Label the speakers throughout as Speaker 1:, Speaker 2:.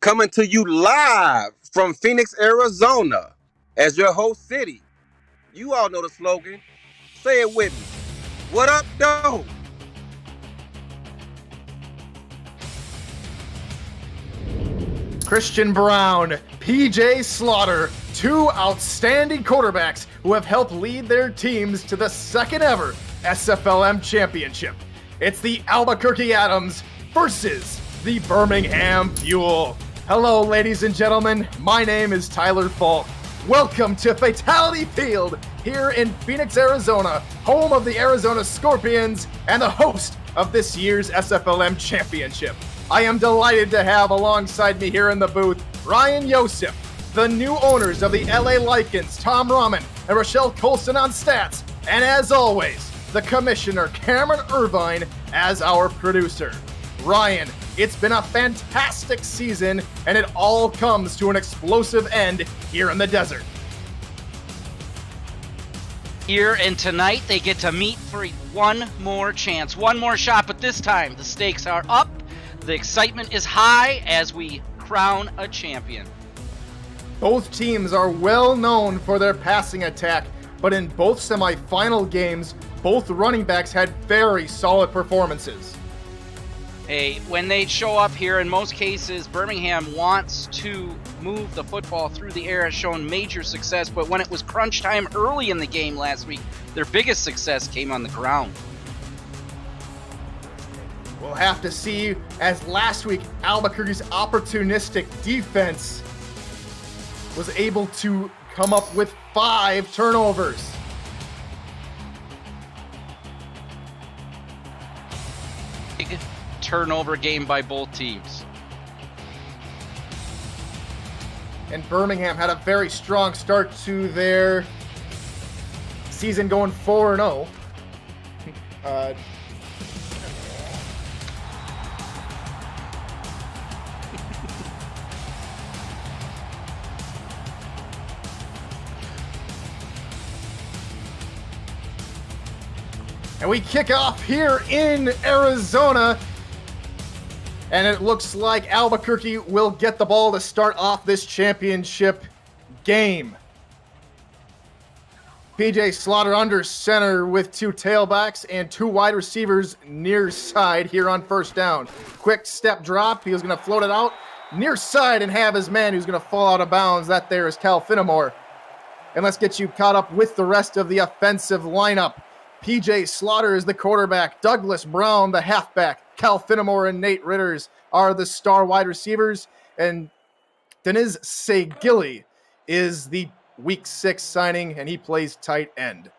Speaker 1: coming to you live from Phoenix, Arizona. As your host city, you all know the slogan. Say it with me. What up, though?
Speaker 2: Christian Brown, PJ Slaughter, two outstanding quarterbacks who have helped lead their teams to the second ever SFLm championship. It's the Albuquerque Adams versus the Birmingham Fuel. Hello, ladies and gentlemen. My name is Tyler Falk. Welcome to Fatality Field here in Phoenix, Arizona, home of the Arizona Scorpions and the host of this year's SFLm championship. I am delighted to have alongside me here in the booth Ryan Yosef, the new owners of the LA Lycans, Tom Rahman and Rochelle Colson on stats, and as always, the commissioner Cameron Irvine as our producer. Ryan, it's been a fantastic season, and it all comes to an explosive end here in the desert.
Speaker 3: Here and tonight, they get to meet for one more chance, one more shot, but this time the stakes are up. The excitement is high as we crown a champion.
Speaker 2: Both teams are well known for their passing attack, but in both semifinal games, both running backs had very solid performances.
Speaker 3: Hey, when they show up here, in most cases, Birmingham wants to move the football through the air, has shown major success, but when it was crunch time early in the game last week, their biggest success came on the ground.
Speaker 2: We'll have to see, as last week Albuquerque's opportunistic defense was able to come up with 5 turnovers.
Speaker 3: Big turnover game by both teams.
Speaker 2: And Birmingham had a very strong start to their season, going 4-0. And we kick off here in Arizona. And it looks like Albuquerque will get the ball to start off this championship game. PJ Slaughter under center with 2 tailbacks and 2 wide receivers near side here on first down. Quick step drop. He was going to float it out near side and have his man who's going to fall out of bounds. That there is Cal Finnemore. And let's get you caught up with the rest of the offensive lineup. PJ Slaughter is the quarterback. Douglas Brown, the halfback. Cal Finnemore and Nate Ritters are the star wide receivers. And Deniz Segili is the Week 6 signing, and he plays tight end.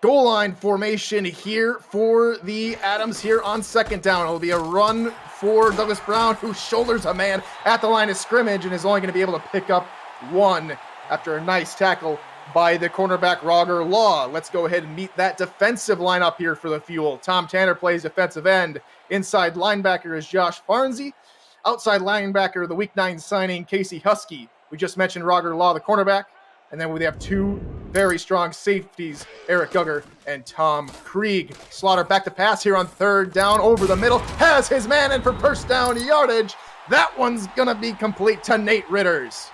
Speaker 2: Goal line formation here for the Adams here on second down. It'll be a run for Douglas Brown, who shoulders a man at the line of scrimmage and is only going to be able to pick up 1 after a nice tackle by the cornerback Roger Law. Let's go ahead and meet that defensive lineup here for the Fuel. Tom Tanner plays defensive end. Inside linebacker is Josh Farnsey. Outside linebacker, the Week 9 signing, Casey Husky. We just mentioned Roger Law, the cornerback. And then we have 2 very strong safeties, Eric Gugger and Tom Krieg. Slaughter back to pass here on third down over the middle. Has his man in for first down yardage. That one's going to be complete to Nate Ritters.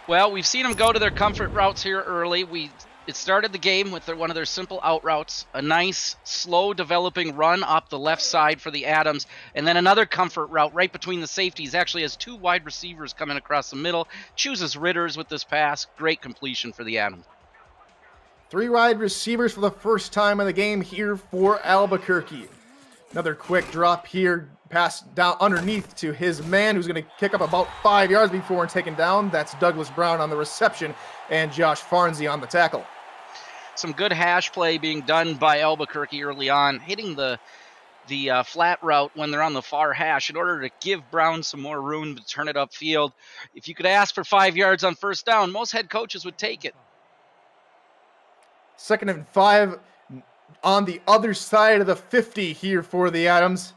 Speaker 3: Well, we've seen them go to their comfort routes here early. It started the game with one of their simple out routes, a nice, slow developing run up the left side for the Adams, and then another comfort route right between the safeties. Actually has 2 wide receivers coming across the middle. Chooses Ritters with this pass. Great completion for the Adams.
Speaker 2: 3 wide receivers for the first time in the game here for Albuquerque. Another quick drop here. Pass down underneath to his man, who's going to kick up about 5 yards before taken down. That's Douglas Brown on the reception and Josh Farnsey on the tackle.
Speaker 3: Some good hash play being done by Albuquerque early on, hitting the flat route when they're on the far hash in order to give Brown some more room to turn it upfield. If you could ask for 5 yards on first down, most head coaches would take it.
Speaker 2: 2nd and 5 on the other side of the 50 here for the Adams.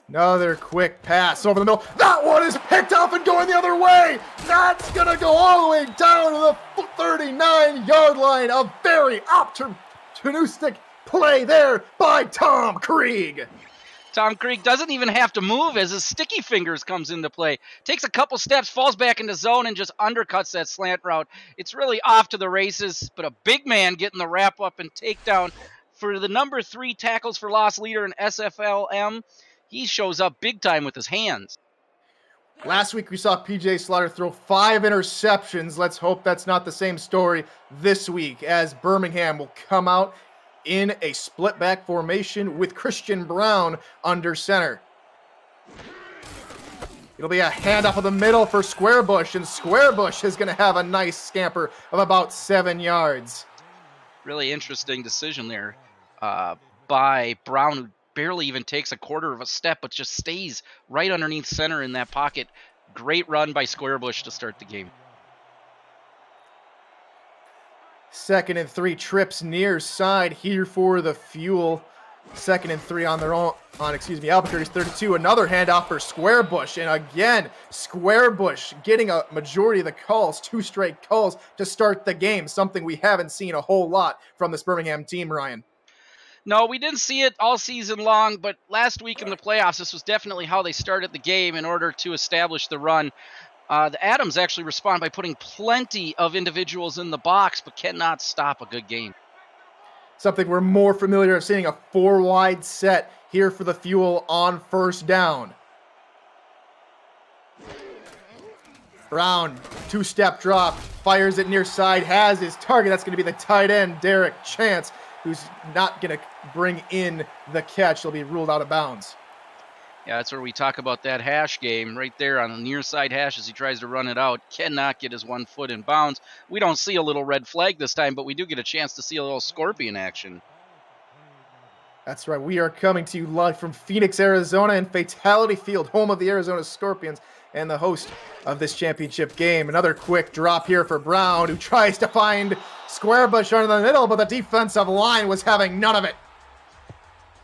Speaker 2: Another quick pass over the middle. That one is picked up and going the other way. That's going to go all the way down to the 39-yard line. A very opportunistic play there by Tom Krieg.
Speaker 3: Tom Krieg doesn't even have to move as his sticky fingers comes into play. Takes a couple steps, falls back into zone, and just undercuts that slant route. It's really off to the races, but a big man getting the wrap up and takedown for the number 3 tackles for loss leader in SFLm. He shows up big time with his hands.
Speaker 2: Last week we saw PJ Slaughter throw 5 interceptions. Let's hope that's not the same story this week, as Birmingham will come out in a split back formation with Christian Brown under center. It'll be a handoff of the middle for Squarebush, and Squarebush is going to have a nice scamper of about 7 yards.
Speaker 3: Really interesting decision there by Brown, who barely even takes a quarter of a step, but just stays right underneath center in that pocket. Great run by Squarebush to start the game.
Speaker 2: 2nd and 3, trips near side here for the Fuel. 2nd and 3 on their own, Albuquerque's 32. Another handoff for Squarebush. And again, Squarebush getting a majority of the calls, 2 straight calls to start the game. Something we haven't seen a whole lot from this Birmingham team, Ryan.
Speaker 3: No, we didn't see it all season long, but last week in the playoffs, this was definitely how they started the game in order to establish the run. The Adams actually respond by putting plenty of individuals in the box, but cannot stop a good game.
Speaker 2: Something we're more familiar of seeing, a 4-wide set here for the Fuel on 1st down. Brown, 2-step drop, fires it near side, has his target. That's going to be the tight end, Derek Chance, who's not going to bring in the catch. He'll be ruled out of bounds.
Speaker 3: Yeah, that's where we talk about that hash game right there on the near side hash as he tries to run it out. Cannot get his 1 foot in bounds. We don't see a little red flag this time, but we do get a chance to see a little scorpion action.
Speaker 2: That's right. We are coming to you live from Phoenix, Arizona, and Fatality Field, home of the Arizona Scorpions and the host of this championship game. Another quick drop here for Brown, who tries to find Squarebush under the middle, but the defensive line was having none of it.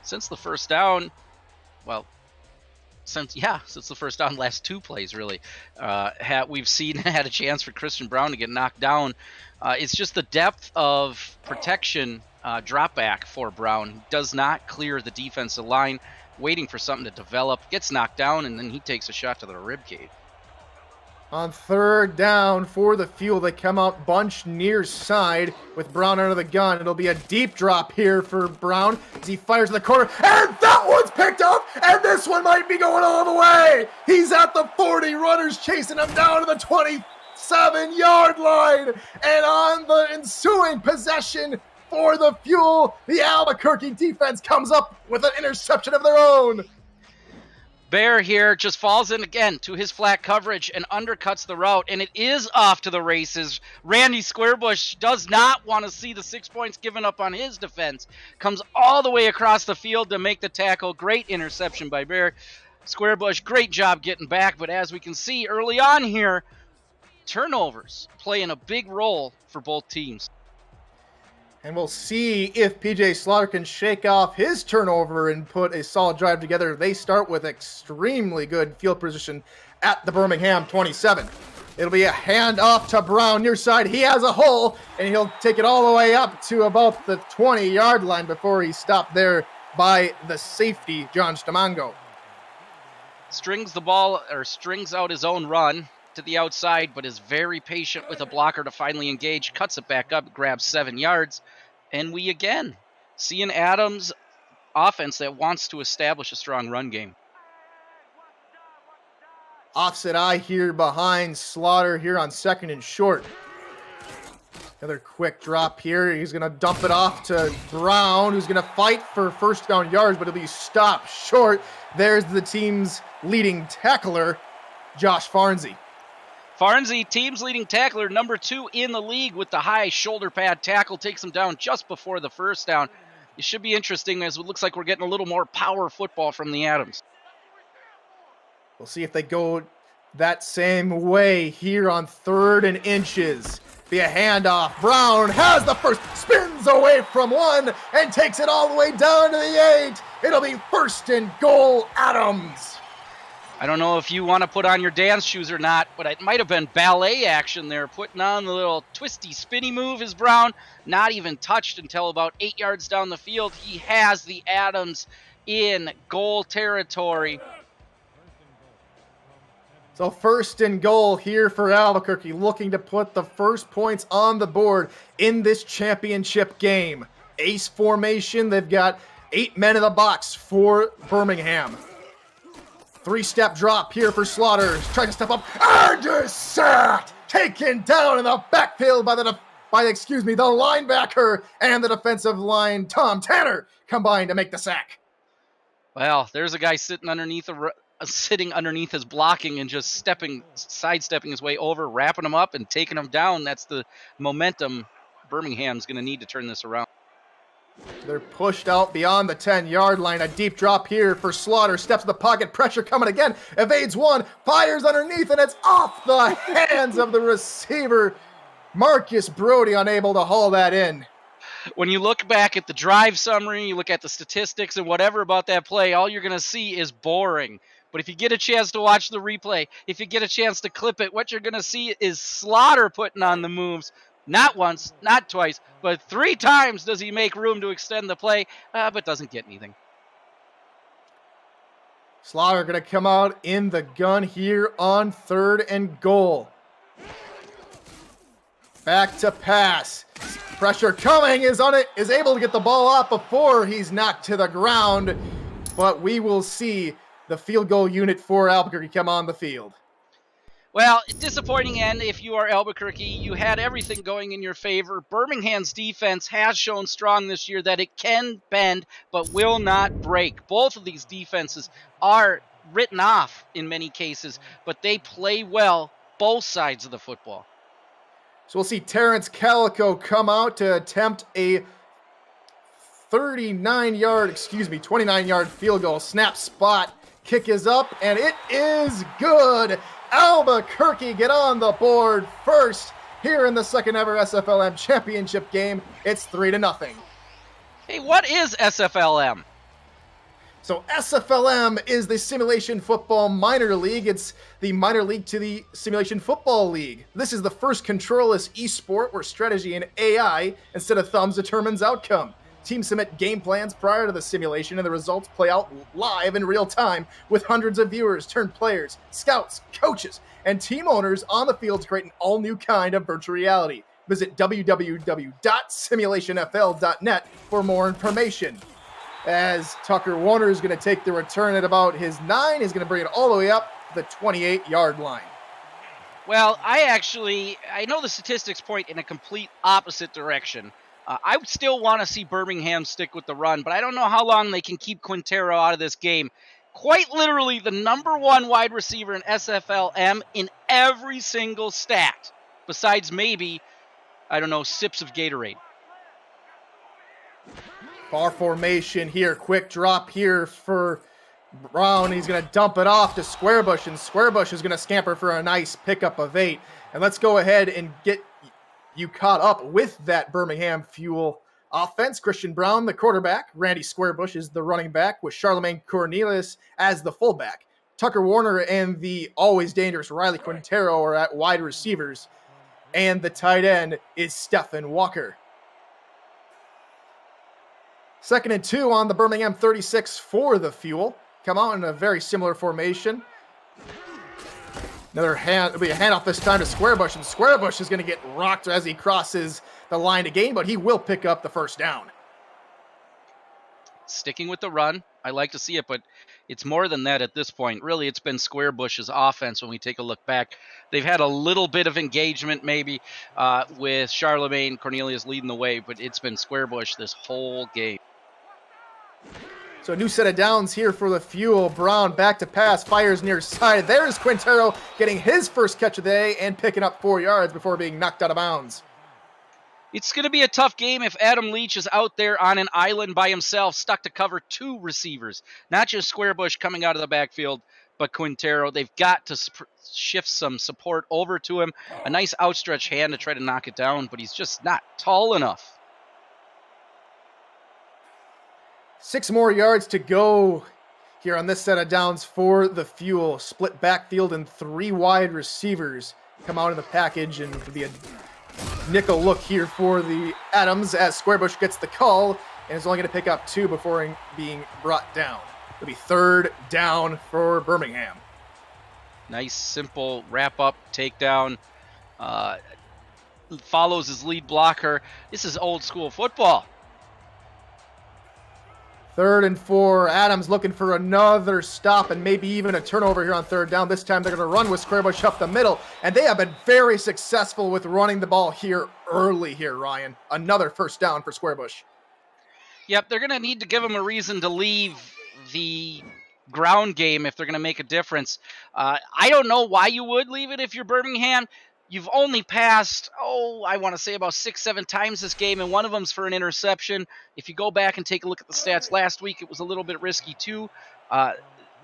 Speaker 3: Since the first down, since the first down, last 2 plays really, we've seen had a chance for Christian Brown to get knocked down. It's just the depth of protection drop back for Brown. Does not clear the defensive line, waiting for something to develop, gets knocked down, and then he takes a shot to the ribcage.
Speaker 2: On 3rd down for the Fuel, they come out bunch near side with Brown under the gun. It'll be a deep drop here for Brown as he fires in the corner, and that one's picked up, and this one might be going all the way. He's at the 40, runners chasing him down to the 27-yard line, and on the ensuing possession for the Fuel, the Albuquerque defense comes up with an interception of their own.
Speaker 3: Bear here just falls in again to his flat coverage and undercuts the route, and it is off to the races. Randy Squarebush does not want to see the 6 points given up on his defense. Comes all the way across the field to make the tackle. Great interception by Bear. Squarebush, great job getting back, but as we can see early on here, turnovers playing a big role for both teams.
Speaker 2: And we'll see if PJ Slaughter can shake off his turnover and put a solid drive together. They start with extremely good field position at the Birmingham 27. It'll be a handoff to Brown near side. He has a hole, and he'll take it all the way up to about the 20-yard line before he's stopped there by the safety, John Stamango.
Speaker 3: Strings out his own run to the outside, but is very patient with a blocker to finally engage, cuts it back up, grabs 7 yards, and we again see an Adams offense that wants to establish a strong run game.
Speaker 2: Offset eye here behind Slaughter here on 2nd and short. Another quick drop here. He's going to dump it off to Brown, who's going to fight for 1st down yards, but it'll be stopped short. There's the team's leading tackler, Josh Farnsey.
Speaker 3: Farnsey, team's leading tackler, number 2 in the league with the high shoulder pad tackle, takes him down just before the 1st down. It should be interesting as it looks like we're getting a little more power football from the Adams.
Speaker 2: We'll see if they go that same way here on 3rd and inches. Be a handoff. Brown has the first, spins away from 1 and takes it all the way down to the 8. It'll be 1st and goal, Adams.
Speaker 3: I don't know if you want to put on your dance shoes or not, but it might have been ballet action there, putting on the little twisty, spinny move is Brown. Not even touched until about 8 yards down the field. He has the Adams in goal territory.
Speaker 2: So 1st and goal here for Albuquerque, looking to put the first points on the board in this championship game. Ace formation, they've got 8 men in the box for Birmingham. 3-step drop here for Slaughter. He's trying to step up and is sacked. Taken down in the backfield by the linebacker and the defensive line. Tom Tanner combined to make the sack.
Speaker 3: Well, there's a guy sitting underneath his blocking and just sidestepping his way over, wrapping him up and taking him down. That's the momentum Birmingham's going to need to turn this around.
Speaker 2: They're pushed out beyond the 10-yard line. A deep drop here for Slaughter. Steps in the pocket. Pressure coming again. Evades one. Fires underneath, and it's off the hands of the receiver. Marcus Brody unable to haul that in.
Speaker 3: When you look back at the drive summary, you look at the statistics and whatever about that play, all you're going to see is boring. But if you get a chance to watch the replay, if you get a chance to clip it, what you're going to see is Slaughter putting on the moves. Not once, not twice, but 3 times does he make room to extend the play, but doesn't get anything.
Speaker 2: Slaughter going to come out in the gun here on 3rd and goal. Back to pass. Pressure coming, is able to get the ball off before he's knocked to the ground, but we will see the field goal unit for Albuquerque come on the field.
Speaker 3: Well, disappointing end if you are Albuquerque. You had everything going in your favor. Birmingham's defense has shown strong this year that it can bend but will not break. Both of these defenses are written off in many cases, but they play well both sides of the football.
Speaker 2: So we'll see Terrence Calico come out to attempt a 29-yard field goal. Snap spot. Kick is up, and it is good. Albuquerque get on the board first here in the second ever SFLm championship game. It's 3-0.
Speaker 3: Hey, what is SFLm?
Speaker 2: So SFLm is the Simulation Football Minor League. It's the minor league to the Simulation Football League. This is the first controlless esport where strategy and AI instead of thumbs determines outcome. Teams submit game plans prior to the simulation, and the results play out live in real time with hundreds of viewers turned players, scouts, coaches, and team owners on the field to create an all-new kind of virtual reality. Visit www.simulationfl.net for more information. As Tucker Warner is going to take the return at about his 9, he's going to bring it all the way up to the 28-yard line.
Speaker 3: Well, I know the statistics point in a complete opposite direction. I would still want to see Birmingham stick with the run, but I don't know how long they can keep Quintero out of this game. Quite literally the number 1 wide receiver in SFLm in every single stat, besides maybe, sips of Gatorade.
Speaker 2: Bar formation here, quick drop here for Brown. He's going to dump it off to Squarebush, and Squarebush is going to scamper for a nice pickup of 8. And let's go ahead and get you caught up with that Birmingham Fuel offense. Christian Brown, the quarterback. Randy Squarebush is the running back, with Charlemagne Cornelius as the fullback. Tucker Warner and the always dangerous Riley Quintero are at wide receivers. And the tight end is Stephen Walker. 2nd and 2 on the Birmingham 36 for the Fuel. Come out in a very similar formation. It'll be a handoff this time to Squarebush, and Squarebush is going to get rocked as he crosses the line to gain, but he will pick up the first down.
Speaker 3: Sticking with the run, I like to see it, but it's more than that at this point. Really, it's been Squarebush's offense when we take a look back. They've had a little bit of engagement maybe with Charlemagne Cornelius leading the way, but it's been Squarebush this whole game.
Speaker 2: So a new set of downs here for the Fuel. Brown back to pass, fires near side. There's Quintero getting his first catch of the day and picking up 4 yards before being knocked out of bounds.
Speaker 3: It's going to be a tough game if Adam Leach is out there on an island by himself, stuck to cover 2 receivers. Not just Squarebush coming out of the backfield, but Quintero. They've got to shift some support over to him. A nice outstretched hand to try to knock it down, but he's just not tall enough.
Speaker 2: 6 more yards to go here on this set of downs for the Fuel. Split backfield and 3 wide receivers come out in the package, and it'll be a nickel look here for the Adams as Squarebush gets the call and is only going to pick up 2 before being brought down. It'll be 3rd down for Birmingham.
Speaker 3: Nice, simple wrap-up, takedown. Follows his lead blocker. This is old school football.
Speaker 2: 3rd and 4. Adams looking for another stop and maybe even a turnover here on 3rd down. This time they're going to run with Squarebush up the middle, and they have been very successful with running the ball here early here, Ryan. Another 1st down for Squarebush.
Speaker 3: Yep, they're going to need to give him a reason to leave the ground game if they're going to make a difference. I don't know why you would leave it if you're Birmingham. You've only passed, I want to say about 6-7 times this game, and one of them's for an interception. If you go back and take a look at the stats last week, it was a little bit risky too.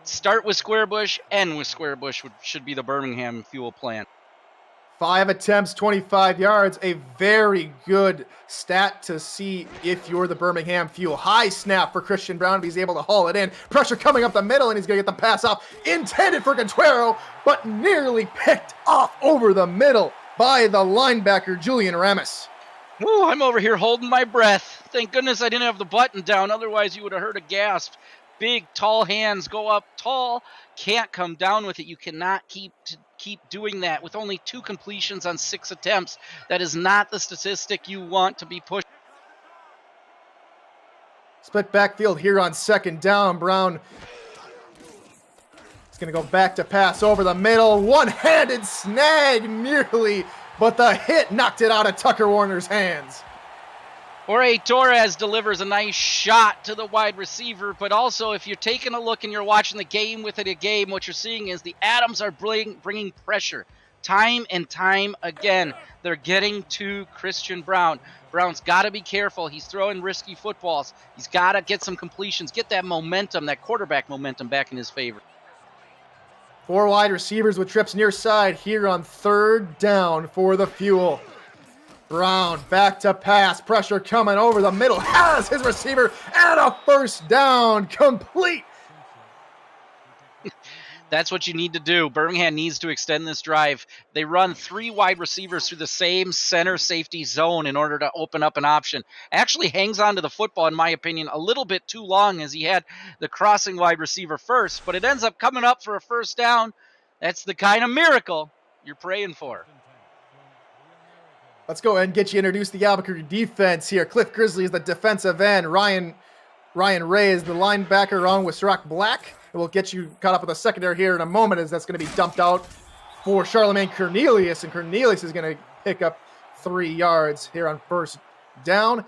Speaker 3: Start with Squarebush, end with Squarebush should be the Birmingham Fuel plan.
Speaker 2: 5 attempts, 25 yards, a very good stat to see if you're the Birmingham Fuel. High snap for Christian Brown, he's able to haul it in. Pressure coming up the middle, and he's going to get the pass off. Intended for Contuero, but nearly picked off over the middle by the linebacker, Julian Ramis.
Speaker 3: Ooh, I'm over here holding my breath. Thank goodness I didn't have the button down, otherwise you would have heard a gasp. Big, tall hands go up tall, can't come down with it. You cannot keep doing that with only 2 completions on 6 attempts. That is not the statistic you want to be pushed.
Speaker 2: Split backfield here on 2nd down. Brown is going to go back to pass over the middle. One-handed snag nearly, but the hit knocked it out of Tucker Warner's hands.
Speaker 3: Jorge Torres delivers a nice shot to the wide receiver, but also if you're taking a look and you're watching the game within a game, what you're seeing is the Adams are bringing pressure. Time and time again, they're getting to Christian Brown. Brown's got to be careful. He's throwing risky footballs. He's got to get some completions, get that momentum, that quarterback momentum back in his favor.
Speaker 2: 4 wide receivers with trips near side here on 3rd down for the Fuel. Brown back to pass, pressure coming over the middle, has his receiver, and a 1st down, complete.
Speaker 3: That's what you need to do. Birmingham needs to extend this drive. They run 3 wide receivers through the same center safety zone in order to open up an option. Actually hangs on to the football, in my opinion, a little bit too long as he had the crossing wide receiver first, but it ends up coming up for a 1st down. That's the kind of miracle you're praying for.
Speaker 2: Let's go ahead and get you introduced to the Albuquerque defense here. Cliff Grizzly is the defensive end. Ryan Ray is the linebacker along with Sirach Black. And we'll get you caught up with the secondary here in a moment as that's going to be dumped out for Charlemagne Cornelius. And Cornelius is going to pick up 3 yards here on 1st down.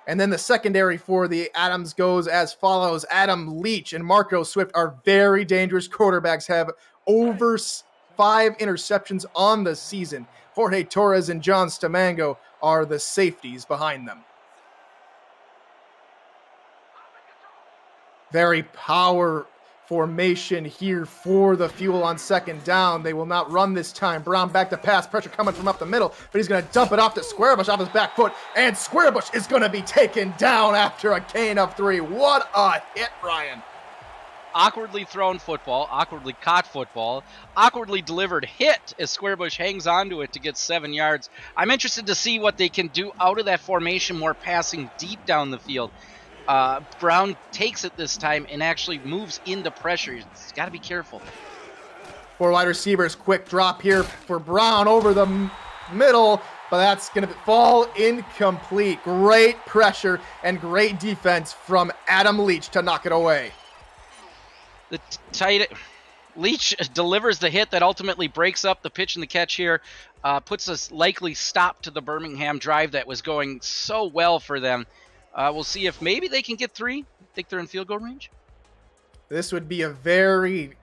Speaker 2: And then the secondary for the Adams goes as follows. Adam Leach and Marco Swift are very dangerous quarterbacks, have over 5 interceptions on the season. Jorge Torres and John Stamango are the safeties behind them. Very power formation here for the Fuel on 2nd down. They will not run this time. Brown back to pass, pressure coming from up the middle, but he's going to dump it off to Squarebush off his back foot, and Squarebush is going to be taken down after a gain of 3. What a hit, Ryan.
Speaker 3: Awkwardly thrown football, awkwardly caught football, awkwardly delivered hit as Squarebush hangs onto it to get 7 yards. I'm interested to see what they can do out of that formation, more passing deep down the field. Brown takes it this time and actually moves into pressure. He's got to be careful.
Speaker 2: 4 wide receivers, quick drop here for Brown over the middle, but that's going to fall incomplete. Great pressure and great defense from Adam Leach to knock it away.
Speaker 3: The tight Leach delivers the hit that ultimately breaks up the pitch and the catch here, puts a likely stop to the Birmingham drive that was going so well for them. We'll see if maybe they can get 3. Think they're in field goal range?
Speaker 2: This would be a very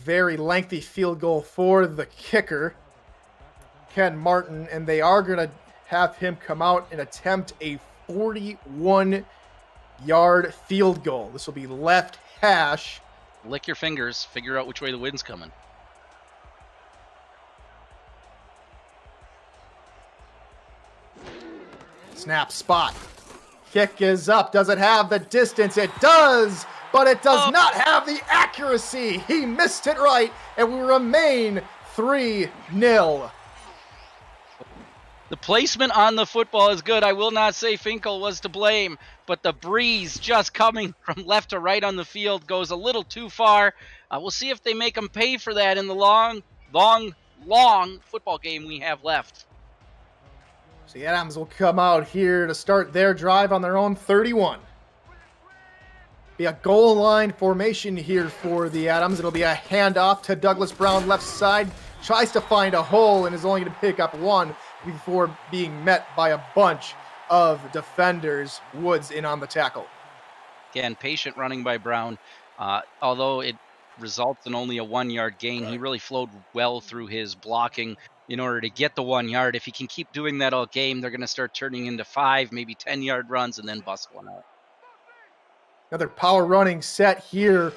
Speaker 2: lengthy field goal for the kicker, Ken Martin, and they are going to have him come out and attempt a 41-yard field goal. This will be left hash.
Speaker 3: Lick your fingers, figure out which way the wind's coming.
Speaker 2: Snap spot. Kick is up. Does it have the distance? It does. but it does not have the accuracy. He missed it right, and we remain 3-0.
Speaker 3: The placement on the football is good. I will not say Finkel was to blame, but the breeze just coming from left to right on the field goes a little too far. We'll see if they make him pay for that in the long football game we have left.
Speaker 2: So the Adams will come out here to start their drive on their own 31. Be a goal line formation here for the Adams. It'll be a handoff to Douglas Brown left side. Tries to find a hole and is only going to pick up one before being met by a bunch of defenders. Woods in on the tackle.
Speaker 3: Again, patient running by Brown. Although it results in only a 1-yard gain, he really flowed well through his blocking in order to get the 1 yard. If he can keep doing that all game, they're going to start turning into 5, maybe 10-yard runs and then bust one out.
Speaker 2: Another power running set here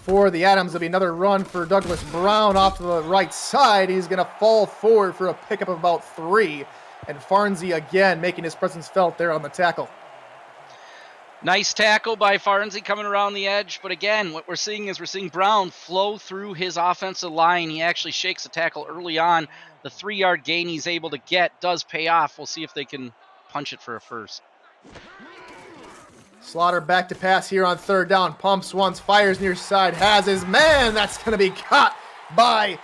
Speaker 2: for the Adams. There'll be another run for Douglas Brown off to the right side. He's going to fall forward for a pickup of about 3. And Farnsey again making his presence felt there on the tackle.
Speaker 3: Nice tackle by Farnsey coming around the edge. But again, what we're seeing Brown flow through his offensive line. He actually shakes a tackle early on. The 3-yard gain he's able to get does pay off. We'll see if they can punch it for a first.
Speaker 2: Slaughter back to pass here on third down. Pumps once, fires near side, has his man. That's going to be caught by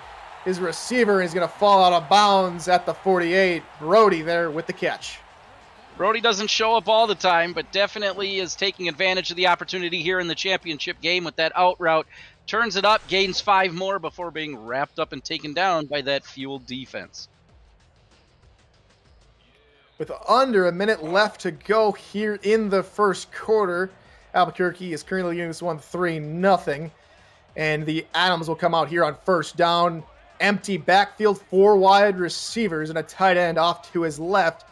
Speaker 2: his receiver. He's going to fall out of bounds at the 48. Brody there with the catch.
Speaker 3: Brody doesn't show up all the time, but definitely is taking advantage of the opportunity here in the championship game with that out route. Turns it up, gains 5 more before being wrapped up and taken down by that fueled defense.
Speaker 2: With under a minute left to go here in the first quarter, Albuquerque is currently leading this one 3-0. And the Adams will come out here on first down. Empty backfield, 4 wide receivers and a tight end off to his left.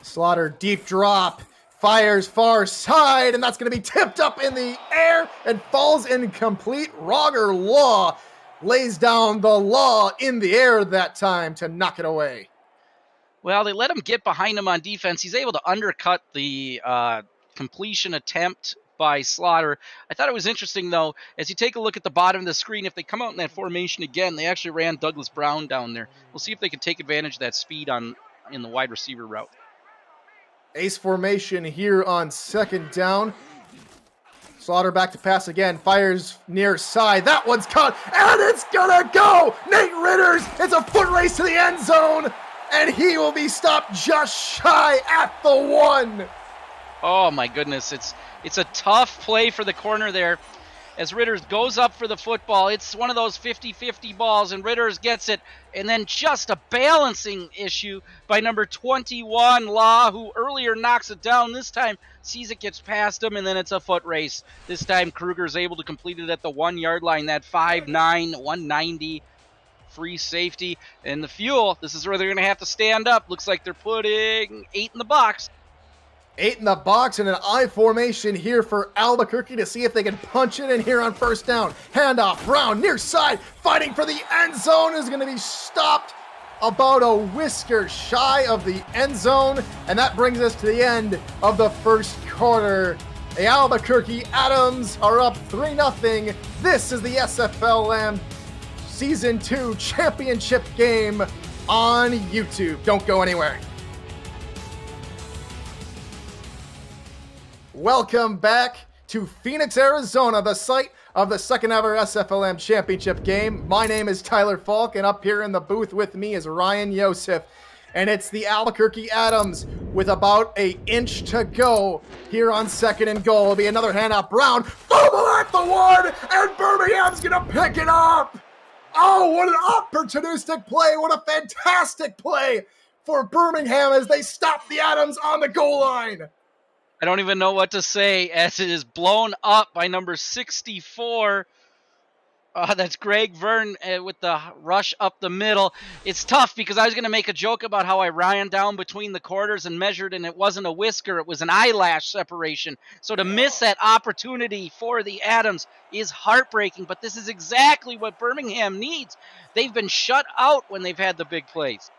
Speaker 2: Slaughter deep drop, fires far side, and that's going to be tipped up in the air and falls incomplete. Roger Law lays down the law in the air that time to knock it away.
Speaker 3: Well, they let him get behind him on defense. He's able to undercut the completion attempt by Slaughter. I thought it was interesting, though, as you take a look at the bottom of the screen, if they come out in that formation again, they actually ran Douglas Brown down there. We'll see if they can take advantage of that speed in the wide receiver route.
Speaker 2: Ace formation here on second down. Slaughter back to pass again, fires near side. That one's caught, and it's gonna go! Nate Ritters, it's a foot race to the end zone, and he will be stopped just shy at the 1.
Speaker 3: Oh my goodness, it's a tough play for the corner there. As Ritters goes up for the football, it's one of those 50-50 balls, and Ritters gets it, and then just a balancing issue by number 21, Law, who earlier knocks it down. This time, sees it gets past him, and then it's a foot race. This time, Kruger's able to complete it at the 1-yard line, that 5'9", 190 free safety. And the fuel, this is where they're going to have to stand up. Looks like they're putting 8 in the box.
Speaker 2: 8 in the box and an I formation here for Albuquerque to see if they can punch it in here on first down. Handoff, Brown near side, fighting for the end zone, is going to be stopped about a whisker shy of the end zone. And that brings us to the end of the first quarter. The Albuquerque Adams are up 3-0. This is the SFLm Season 2 Championship game on YouTube. Don't go anywhere. Welcome back to Phoenix, Arizona, the site of the second ever SFLm Championship game. My name is Tyler Falk, and up here in the booth with me is Ryan Yosef. And it's the Albuquerque Adams with about an inch to go here on second and goal. It'll be another handoff. Brown, fumble at the 1, and Birmingham's going to pick it up. Oh, what an opportunistic play. What a fantastic play for Birmingham as they stop the Adams on the goal line.
Speaker 3: I don't even know what to say as it is blown up by number 64. That's Greg Verne with the rush up the middle. It's tough because I was going to make a joke about how I ran down between the quarters and measured, and it wasn't a whisker, it was an eyelash separation. So to miss that opportunity for the Adams is heartbreaking, but this is exactly what Birmingham needs. They've been shut out when they've had the big plays.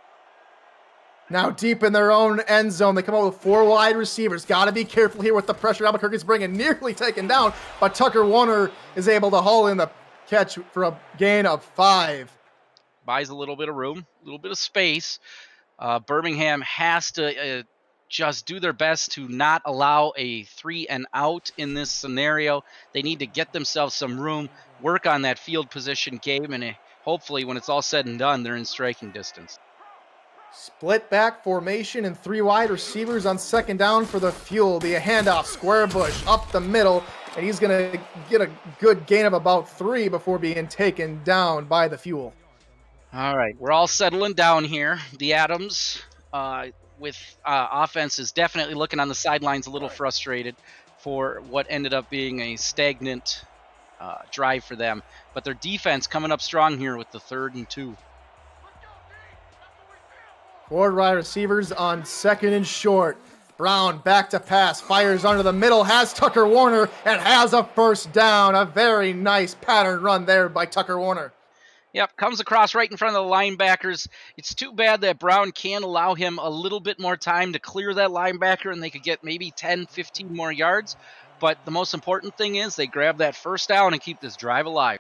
Speaker 2: Now deep in their own end zone, they come out with 4 wide receivers. Got to be careful here with the pressure Albuquerque's bringing. Nearly taken down, but Tucker Warner is able to haul in the catch for a gain of 5.
Speaker 3: Buys a little bit of room, a little bit of space. Birmingham has to just do their best to not allow a 3 and out in this scenario. They need to get themselves some room, work on that field position game, and hopefully when it's all said and done, they're in striking distance.
Speaker 2: Split back formation and 3 wide receivers on second down for the Fuel. Be a handoff, square bush up the middle, and he's going to get a good gain of about 3 before being taken down by the Fuel.
Speaker 3: All right, we're all settling down here. The Adams with offense is definitely looking on the sidelines a little frustrated for what ended up being a stagnant drive for them. But their defense coming up strong here with the 3rd and 2.
Speaker 2: 4 wide receivers on second and short. Brown back to pass, fires under the middle, has Tucker Warner, and has a first down. A very nice pattern run there by Tucker Warner.
Speaker 3: Yep, comes across right in front of the linebackers. It's too bad that Brown can't allow him a little bit more time to clear that linebacker and they could get maybe 10, 15 more yards. But the most important thing is they grab that first down and keep this drive alive.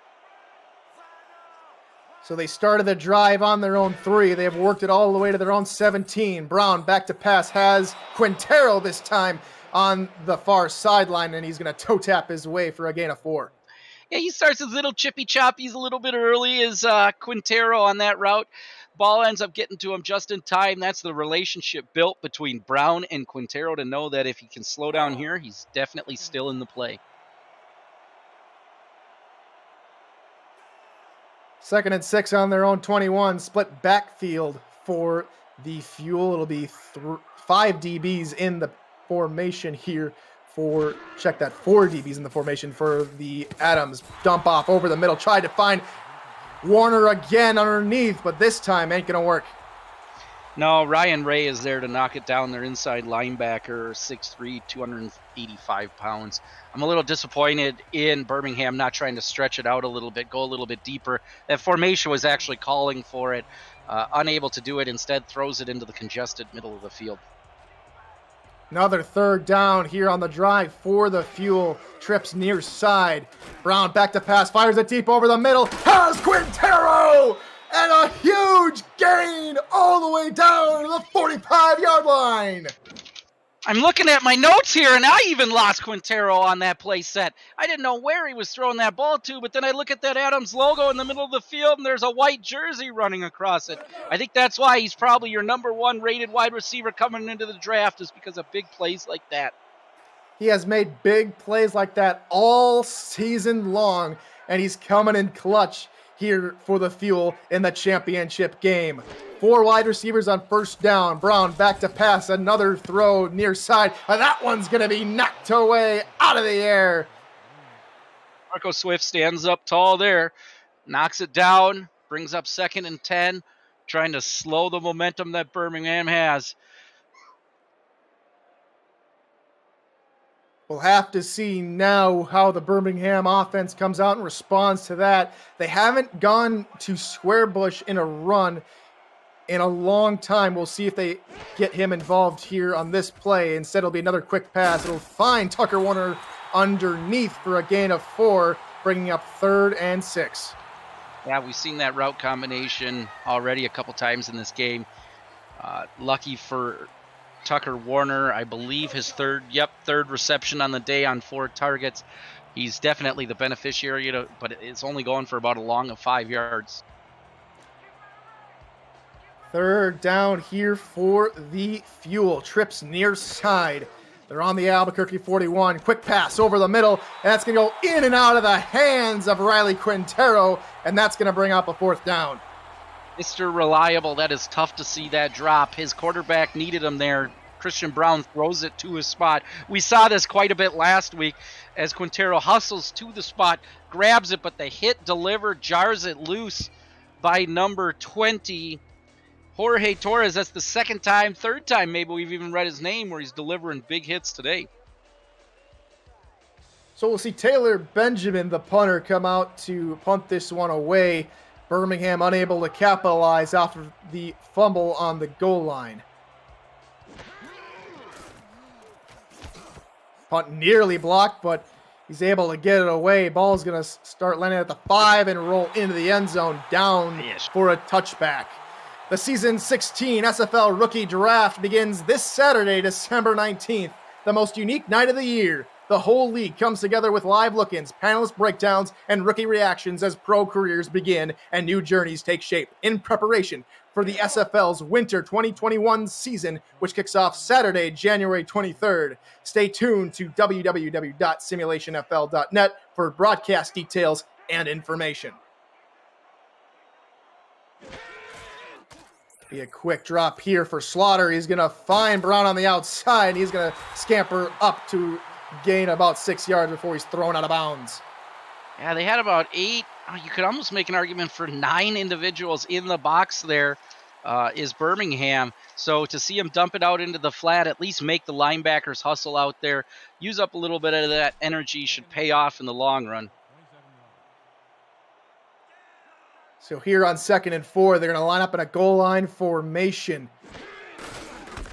Speaker 2: So they started the drive on their own 3. They have worked it all the way to their own 17. Brown back to pass, has Quintero this time on the far sideline, and he's going to toe tap his way for a gain of 4.
Speaker 3: Yeah, he starts his little chippy choppies a little bit early as Quintero on that route. Ball ends up getting to him just in time. That's the relationship built between Brown and Quintero to know that if he can slow down here, he's definitely still in the play.
Speaker 2: 2nd and 6 on their own 21. Split backfield for the Fuel. It'll be 5 DBs in the formation here for, 4 DBs in the formation for the Adams. Dump off over the middle. Tried to find Warner again underneath, but this time ain't going to work.
Speaker 3: No, Ryan Ray is there to knock it down. Their inside linebacker, 6'3", 285 pounds. I'm a little disappointed in Birmingham not trying to stretch it out a little bit, go a little bit deeper. That formation was actually calling for it. Unable to do it, instead throws it into the congested middle of the field.
Speaker 2: Another 3rd down here on the drive for the Fuel. Trips near side. Brown back to pass, fires it deep over the middle. Has Quintero! And a huge gain all the way down to the 45-yard line.
Speaker 3: I'm looking at my notes here, and I even lost Quintero on that play set. I didn't know where he was throwing that ball to, but then I look at that Adams logo in the middle of the field, and there's a white jersey running across it. I think that's why he's probably your number 1 rated wide receiver coming into the draft, is because of big plays like that.
Speaker 2: He has made big plays like that all season long, and he's coming in clutch here for the Fuel in the championship game. 4 wide receivers on first down. Brown back to pass. Another throw near side. And that one's going to be knocked away out of the air.
Speaker 3: Marco Swift stands up tall there, knocks it down, brings up 2nd and 10, trying to slow the momentum that Birmingham has.
Speaker 2: We'll have to see now how the Birmingham offense comes out and responds to that. They haven't gone to square bush in a run in a long time. We'll see if they get him involved here on this play. Instead, it'll be another quick pass. It'll find Tucker Warner underneath for a gain of 4, bringing up 3rd and 6.
Speaker 3: Yeah, we've seen that route combination already a couple times in this game. Lucky for Tucker Warner, I believe his third reception on the day on 4 targets. He's definitely the beneficiary, but it's only going for about a long of 5 yards.
Speaker 2: 3rd down here for the Fuel. Trips near side. They're on the Albuquerque 41. Quick pass over the middle, and that's going to go in and out of the hands of Riley Quintero, and that's going to bring up a 4th down.
Speaker 3: Mr. Reliable, that is tough to see that drop. His quarterback needed him there. Christian Brown throws it to his spot. We saw this quite a bit last week as Quintero hustles to the spot, grabs it, but the hit delivered, jars it loose by number 20. Jorge Torres, that's the 3rd time maybe we've even read his name where he's delivering big hits today.
Speaker 2: So we'll see Taylor Benjamin, the punter, come out to punt this one away. Birmingham unable to capitalize off of the fumble on the goal line. Punt nearly blocked, but he's able to get it away. Ball's going to start landing at the 5 and roll into the end zone, down for a touchback. The season 16 SFL rookie draft begins this Saturday, December 19th, the most unique night of the year. The whole league comes together with live look-ins, panelist breakdowns, and rookie reactions as pro careers begin and new journeys take shape in preparation for the SFL's Winter 2021 season, which kicks off Saturday, January 23rd. Stay tuned to www.simulationfl.net for broadcast details and information. Be a quick drop here for Slaughter. He's going to find Brown on the outside. He's going to scamper up to gain about 6 yards before he's thrown out of bounds.
Speaker 3: Yeah, they had about 8. You could almost make an argument for 9 individuals in the box there is Birmingham. So to see him dump it out into the flat, at least make the linebackers hustle out there, use up a little bit of that energy, should pay off in the long run.
Speaker 2: So here on 2nd and 4, they're going to line up in a goal line formation.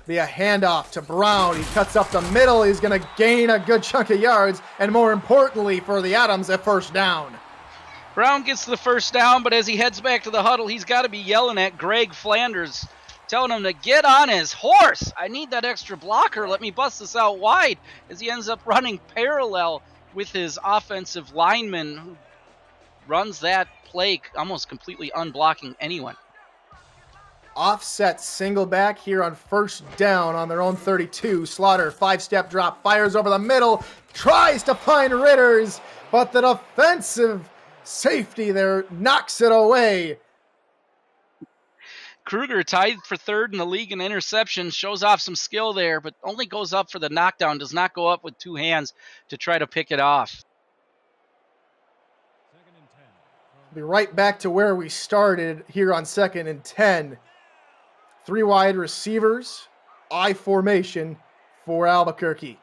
Speaker 2: Be a handoff to Brown. He cuts up the middle. He's going to gain a good chunk of yards. And more importantly for the Adams, a first down.
Speaker 3: Brown gets the first down, but as he heads back to the huddle, he's got to be yelling at Greg Flanders, telling him to get on his horse. I need that extra blocker. Let me bust this out wide, as he ends up running parallel with his offensive lineman, who runs that play almost completely unblocking anyone.
Speaker 2: Offset single back here on first down on their own 32. Slaughter, 5-step drop, fires over the middle, tries to find Ritters, but the defensive safety there knocks it away.
Speaker 3: Kruger, tied for 3rd in the league in interceptions, shows off some skill there, but only goes up for the knockdown, does not go up with 2 hands to try to pick it off.
Speaker 2: Be right back to where we started here on 2nd and 10. 3 wide receivers, I formation for Albuquerque.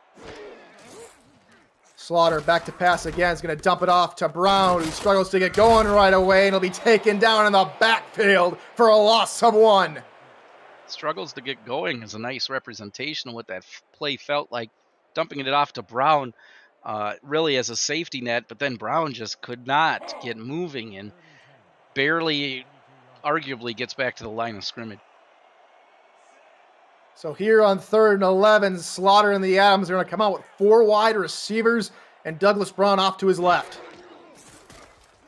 Speaker 2: Slaughter back to pass again. Is going to dump it off to Brown, who struggles to get going right away, and he'll be taken down in the backfield for a loss of 1.
Speaker 3: Struggles to get going is a nice representation of what that play felt like. Dumping it off to Brown really as a safety net, but then Brown just could not get moving and barely, arguably, gets back to the line of scrimmage.
Speaker 2: So here on 3rd and 11, Slaughter and the Adams are going to come out with 4 wide receivers and Douglas Brown off to his left.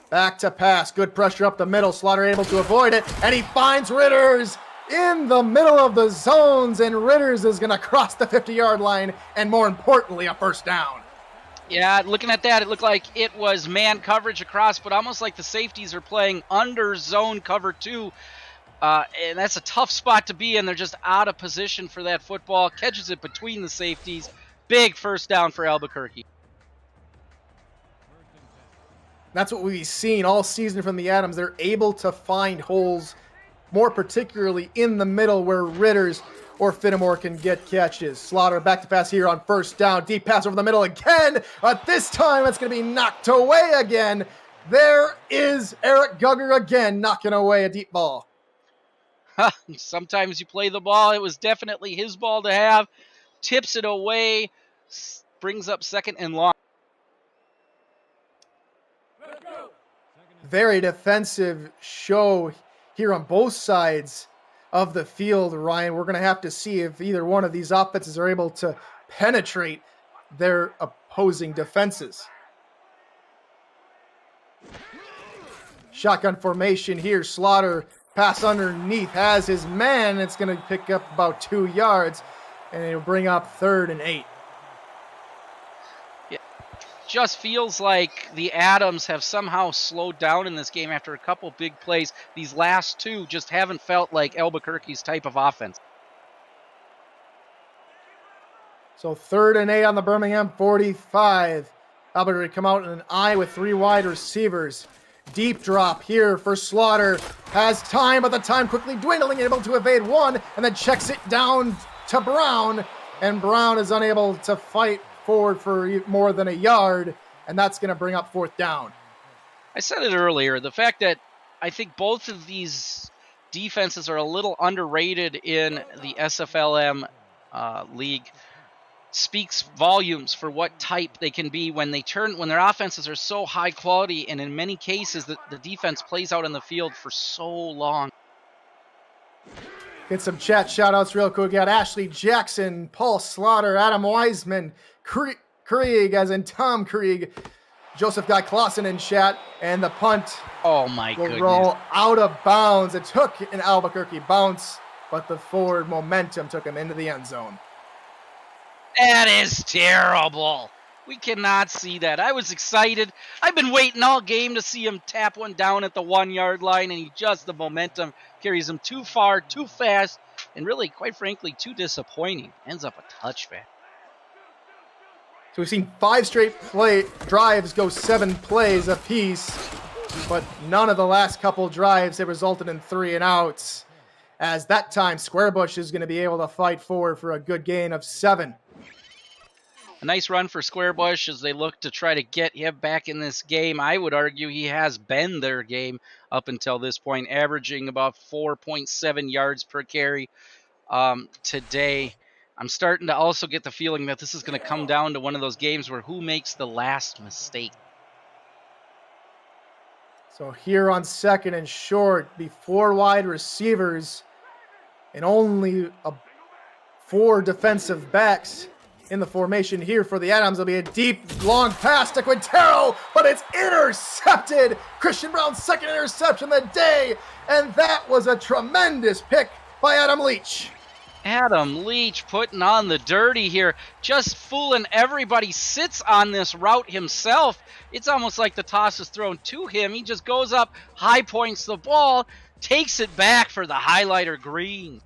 Speaker 2: Back to pass. Good pressure up the middle. Slaughter able to avoid it, and he finds Ritters in the middle of the zones, and Ritters is going to cross the 50-yard line, and more importantly, a first down.
Speaker 3: Yeah, looking at that, it looked like it was man coverage across, but almost like the safeties are playing under zone cover 2. And that's a tough spot to be in. They're just out of position for that football. Catches it between the safeties. Big first down for Albuquerque.
Speaker 2: That's what we've seen all season from the Adams. They're able to find holes, more particularly in the middle where Ritters or Fittimore can get catches. Slaughter back to pass here on first down. Deep pass over the middle again. But this time it's going to be knocked away again. There is Eric Gugger again knocking away a deep ball.
Speaker 3: Sometimes you play the ball. It was definitely his ball to have. Tips it away. Brings up 2nd and long.
Speaker 2: Very defensive show here on both sides of the field, Ryan. We're going to have to see if either one of these offenses are able to penetrate their opposing defenses. Shotgun formation here. Slaughter pass underneath, has his man. It's going to pick up about 2 yards, and it'll bring up 3rd and 8.
Speaker 3: Yeah, just feels like the Adams have somehow slowed down in this game after a couple big plays. These last 2 just haven't felt like Albuquerque's type of offense.
Speaker 2: So 3rd and 8 on the Birmingham 45. Albuquerque come out in an I with 3 wide receivers. Deep drop here for Slaughter. Has time, but the time quickly dwindling, able to evade 1, and then checks it down to Brown. And Brown is unable to fight forward for more than a yard, and that's going to bring up 4th down.
Speaker 3: I said it earlier, the fact that I think both of these defenses are a little underrated in the SFLm league. speaks volumes for what type they can be when their offenses are so high quality, and in many cases the defense plays out on the field for so long.
Speaker 2: Get some chat shout-outs real quick. We got Ashley Jackson, Paul Slaughter, Adam Wiseman, Krieg, as in Tom Krieg, Joseph Guy Clausen in chat, and the punt
Speaker 3: will
Speaker 2: roll out of bounds. It took an Albuquerque bounce, but the forward momentum took him into the end zone.
Speaker 3: That is terrible. We cannot see that. I was excited. I've been waiting all game to see him tap one down at the 1 yard line, and the momentum carries him too far, too fast, and really, quite frankly, too disappointing. Ends up a touchback.
Speaker 2: So we've seen 5 straight drives go 7 plays apiece, but none of the last couple drives have resulted in 3 and outs, as that time Squarebush is going to be able to fight forward for a good gain of 7.
Speaker 3: A nice run for Squarebush as they look to try to get him back in this game. I would argue he has been their game up until this point, averaging about 4.7 yards per carry today. I'm starting to also get the feeling that this is going to come down to one of those games where who makes the last mistake.
Speaker 2: So here on 2nd and short, before wide receivers and only 4 defensive backs in the formation here for the Adams. There'll be a deep, long pass to Quintero, but it's intercepted. Christian Brown's 2nd interception of the day, and that was a tremendous pick by Adam Leach.
Speaker 3: Adam Leach putting on the dirty here, just fooling everybody, sits on this route himself. It's almost like the toss is thrown to him. He just goes up, high points the ball, takes it back for the highlighter green.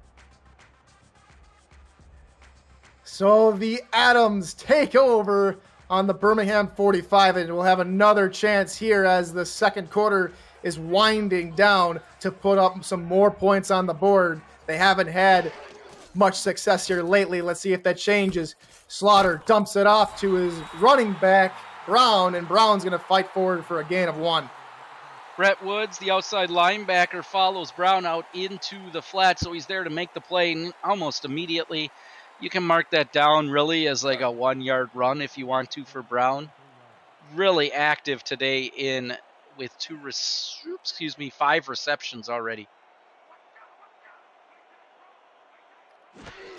Speaker 2: So the Adams take over on the Birmingham 45, and we'll have another chance here as the second quarter is winding down to put up some more points on the board. They haven't had much success here lately. Let's see if that changes. Slaughter dumps it off to his running back, Brown, and Brown's going to fight forward for a gain of 1.
Speaker 3: Brett Woods, the outside linebacker, follows Brown out into the flat, so he's there to make the play, and almost immediately you can mark that down really as like a 1 yard run if you want to for Brown. Really active today with 5 receptions already.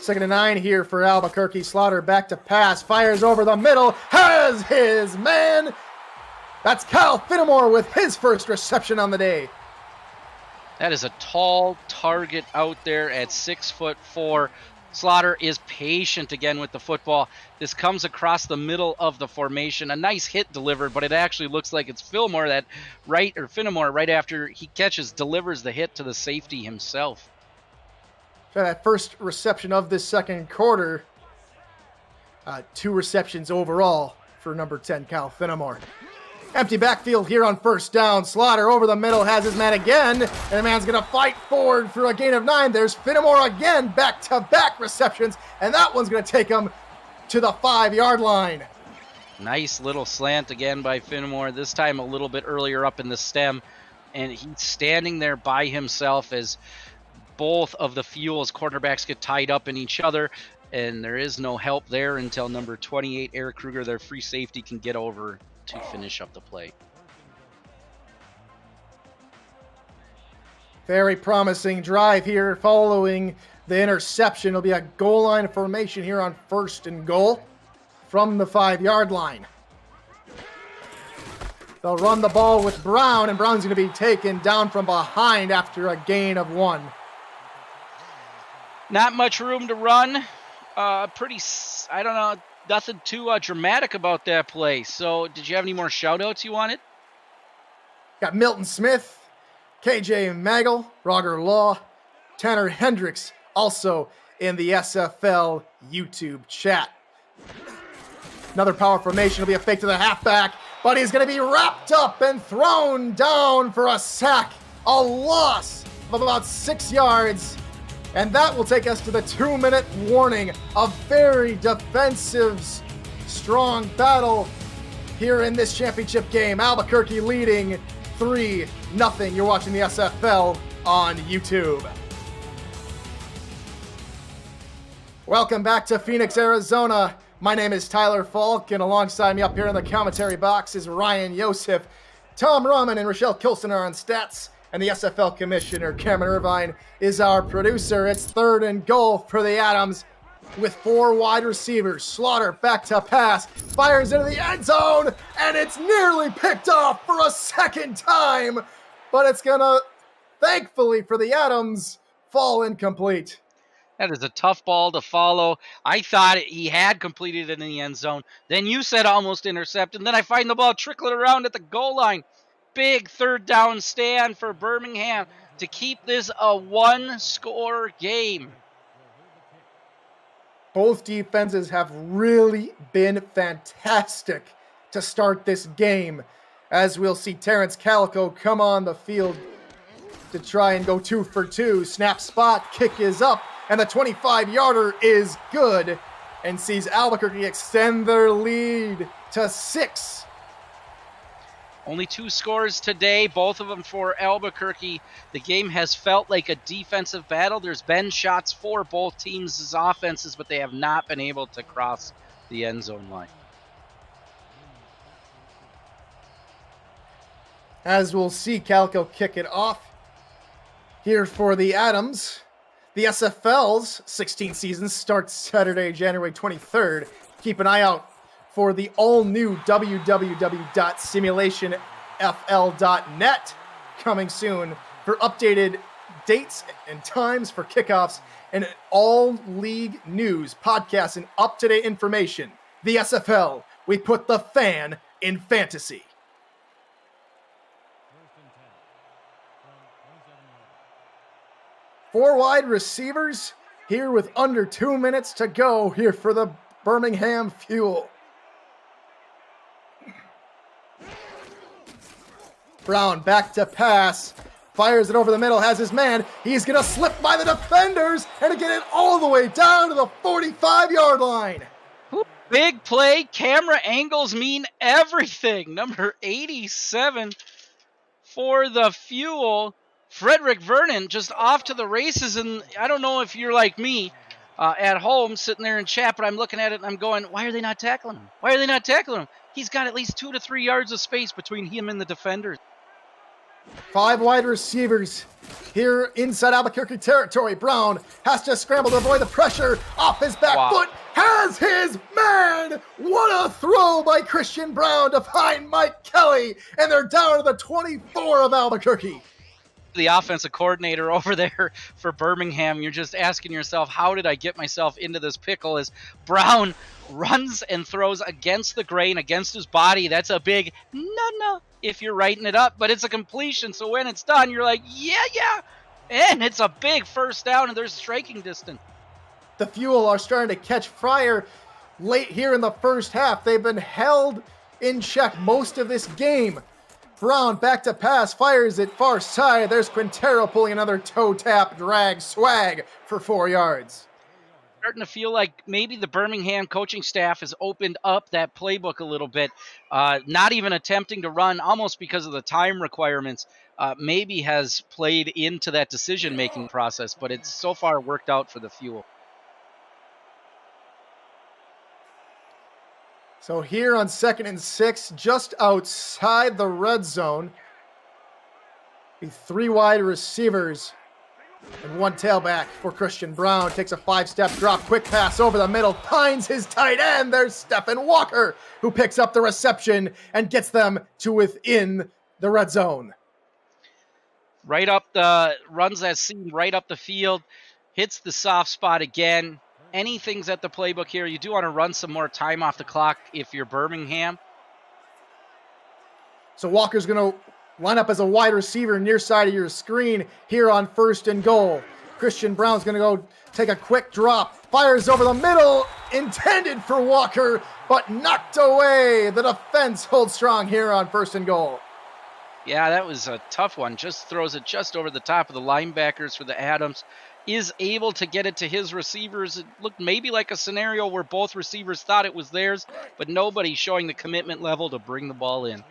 Speaker 2: 2nd and 9 here for Albuquerque. Slaughter back to pass, fires over the middle, has his man. That's Kyle Finnemore with his first reception on the day.
Speaker 3: That is a tall target out there at 6'4". Slaughter is patient again with the football. This comes across the middle of the formation. A nice hit delivered, but it actually looks like it's Finnemore right after he catches, delivers the hit to the safety himself.
Speaker 2: So that first reception of this second quarter, 2 receptions overall for number 10, Kyle Finnemore. Empty backfield here on 1st down. Slaughter over the middle has his man again, and the man's going to fight forward for a gain of 9. There's Finnemore again, back-to-back receptions, and that one's going to take him to the 5 yard line.
Speaker 3: Nice little slant again by Finnemore, this time a little bit earlier up in the stem, and he's standing there by himself as both of the Fuels quarterbacks get tied up in each other, and there is no help there until number 28, Eric Kruger, their free safety, can get over to finish up the play.
Speaker 2: Very promising drive here following the interception. It'll be a goal line formation here on 1st and goal from the 5 yard line. They'll run the ball with Brown, and Brown's going to be taken down from behind after a gain of 1.
Speaker 3: Not much room to run. Nothing too dramatic about that play. So did you have any more shout-outs you wanted?
Speaker 2: Got Milton Smith, KJ Magel, Roger Law, Tanner Hendricks, also in the SFL YouTube chat. Another power formation will be a fake to the halfback, but he's going to be wrapped up and thrown down for a sack, a loss of about 6 yards. And that will take us to the 2-minute warning. A very defensive, strong battle here in this championship game. Albuquerque leading 3-0. You're watching the SFL on YouTube. Welcome back to Phoenix, Arizona, My name is Tyler Falk, and alongside me up here in the commentary box is Ryan Yosef. Tom Rahman and Rochelle Kilson are on stats, and the SFL commissioner, Cameron Irvine, is our producer. It's 3rd and goal for the Adams with 4 wide receivers. Slaughter back to pass, fires into the end zone, and it's nearly picked off for a second time, but it's gonna, thankfully for the Adams, fall incomplete.
Speaker 3: That is a tough ball to follow. I thought he had completed it in the end zone. Then you said almost intercepted. And then I find the ball trickling around at the goal line. Big 3rd down stand for Birmingham to keep this a 1-score game.
Speaker 2: Both defenses have really been fantastic to start this game, as we'll see Terrence Calico come on the field to try and go 2 for 2. Snap spot, kick is up, and the 25-yarder is good and sees Albuquerque extend their lead to 6.
Speaker 3: Only 2 scores today, both of them for Albuquerque. The game has felt like a defensive battle. There's been shots for both teams' offenses, but they have not been able to cross the end zone line.
Speaker 2: As we'll see Calico kick it off here for the Adams. The SFL's 16th season starts Saturday, January 23rd. Keep an eye out for the all-new www.simulationfl.net coming soon for updated dates and times for kickoffs and all league news, podcasts, and up-to-date information. The SFL, we put the fan in fantasy. Four wide receivers here with under 2 minutes to go here for the Birmingham Fuel. Brown back to pass, fires it over the middle, has his man. He's going to slip by the defenders and get it all the way down to the 45-yard line.
Speaker 3: Big play. Camera angles mean everything. Number 87 for the Fuel. Frederick Vernon just off to the races, and I don't know if you're like me at home sitting there in chat, but I'm looking at it and I'm going, why are they not tackling him? Why are they not tackling him? He's got at least 2 to 3 yards of space between him and the defenders.
Speaker 2: 5 wide receivers here inside Albuquerque territory. Brown has to scramble to avoid the pressure. Off his back foot, has his man. What a throw by Christian Brown to find Mike Kelly, and they're down to the 24 of Albuquerque.
Speaker 3: The offensive coordinator over there for Birmingham, you're just asking yourself, how did I get myself into this pickle? As Brown runs and throws against the grain, against his body. That's a big no if you're writing it up, but it's a completion. So when it's done, you're like, yeah. And it's a big 1st down, and there's striking distance.
Speaker 2: The Fuel are starting to catch fire late here in the first half. They've been held in check most of this game. Brown back to pass, fires it far side. There's Quintero pulling another toe tap drag swag for 4 yards.
Speaker 3: Starting to feel like maybe the Birmingham coaching staff has opened up that playbook a little bit. Not even attempting to run, almost because of the time requirements, maybe has played into that decision-making process, but it's so far worked out for the Fuel.
Speaker 2: So here on 2nd and 6, just outside the red zone, the 3 wide receivers and 1 tailback for Christian Brown. Takes a 5-step drop, quick pass over the middle, finds his tight end. There's Stephen Walker, who picks up the reception and gets them to within the red zone.
Speaker 3: Runs that seam right up the field, hits the soft spot again. Anything's at the playbook here. You do want to run some more time off the clock if you're Birmingham.
Speaker 2: So Walker's going to line up as a wide receiver near side of your screen here on 1st and goal. Christian Brown's going to go take a quick drop, fires over the middle, intended for Walker, but knocked away. The defense holds strong here on 1st and goal.
Speaker 3: Yeah, that was a tough one. Just throws it just over the top of the linebackers for the Adams. Is able to get it to his receivers. It looked maybe like a scenario where both receivers thought it was theirs, but nobody showing the commitment level to bring the ball in.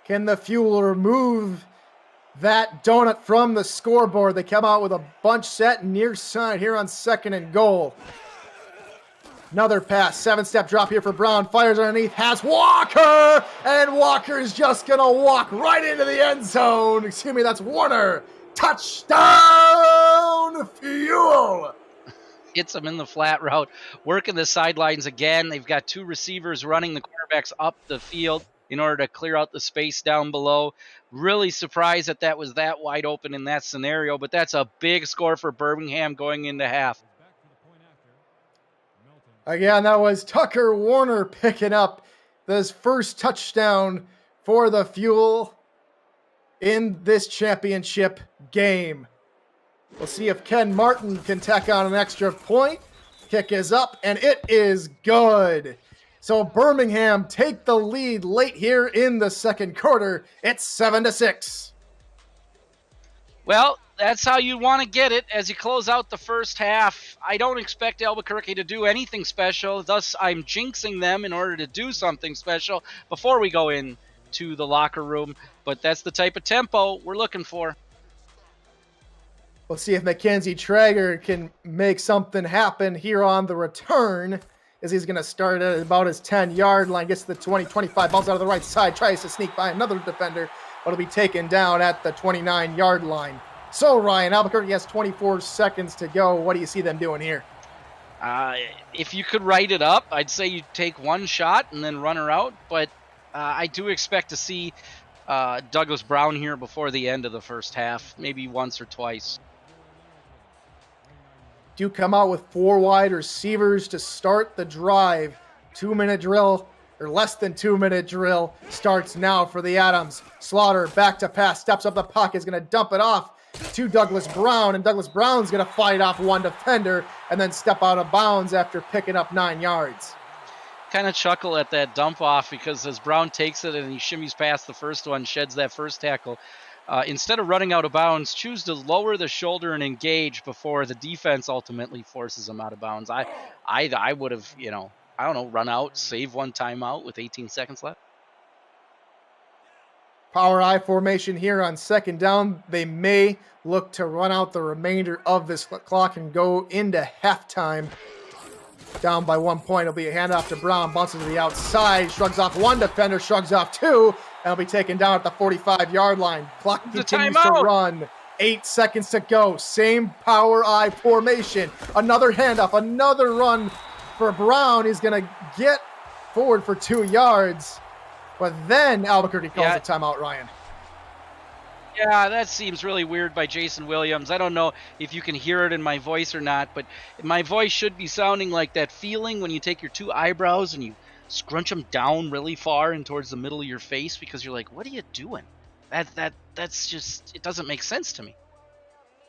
Speaker 2: Can the Fuel remove that donut from the scoreboard. They come out with a bunch set near side here on 2nd and goal. Another pass, 7-step drop here for Brown. Fires underneath, has Walker, and Walker's just gonna walk right into the end zone. Excuse me, that's Warner. Touchdown, Fuel!
Speaker 3: Hits him in the flat route, working the sidelines again. They've got 2 receivers running the quarterbacks up the field in order to clear out the space down below. Really surprised that was that wide open in that scenario, but that's a big score for Birmingham going into half.
Speaker 2: Again, that was Tucker Warner picking up his first touchdown for the Fuel in this championship game. We'll see if Ken Martin can tack on an extra point. Kick is up, and it is good. So Birmingham take the lead late here in the second quarter. It's 7-6.
Speaker 3: Well, that's how you want to get it as you close out the first half. I don't expect Albuquerque to do anything special, thus I'm jinxing them in order to do something special before we go into the locker room. But that's the type of tempo we're looking for.
Speaker 2: We'll see if Mackenzie Traeger can make something happen here on the return, as he's going to start at about his 10-yard line, gets to the 20, 25, bounces out of the right side, tries to sneak by another defender, but will be taken down at the 29-yard line. So, Ryan, Albuquerque has 24 seconds to go. What do you see them doing here?
Speaker 3: If you could write it up, I'd say you take one shot and then run her out, but I do expect to see Douglas Brown here before the end of the first half, maybe once or twice.
Speaker 2: Do come out with 4 wide receivers to start the drive. 2-minute drill, or less than 2-minute drill, starts now for the Adams. Slaughter back to pass, steps up the pocket, is going to dump it off to Douglas Brown, and Douglas Brown's going to fight off one defender and then step out of bounds after picking up 9 yards.
Speaker 3: Kind of chuckle at that dump off, because as Brown takes it and he shimmies past the first one, sheds that first tackle, instead of running out of bounds, choose to lower the shoulder and engage before the defense ultimately forces him out of bounds. I would have, run out, save one timeout with 18 seconds left.
Speaker 2: Power I formation here on second down. They may look to run out the remainder of this clock and go into halftime. Down by 1 point. It'll be a handoff to Brown. Bounces to the outside. Shrugs off one defender. Shrugs off 2. And will be taken down at the 45-yard line. Clock continues to run. 8 seconds to go. Same power I formation. Another handoff. Another run for Brown. He's going to get forward for 2 yards. But then Albuquerque calls a timeout, Ryan.
Speaker 3: Yeah, that seems really weird by Jason Williams. I don't know if you can hear it in my voice or not, but my voice should be sounding like that feeling when you take your 2 eyebrows and you scrunch them down really far and towards the middle of your face, because you're like, what are you doing? That's just, it doesn't make sense to me.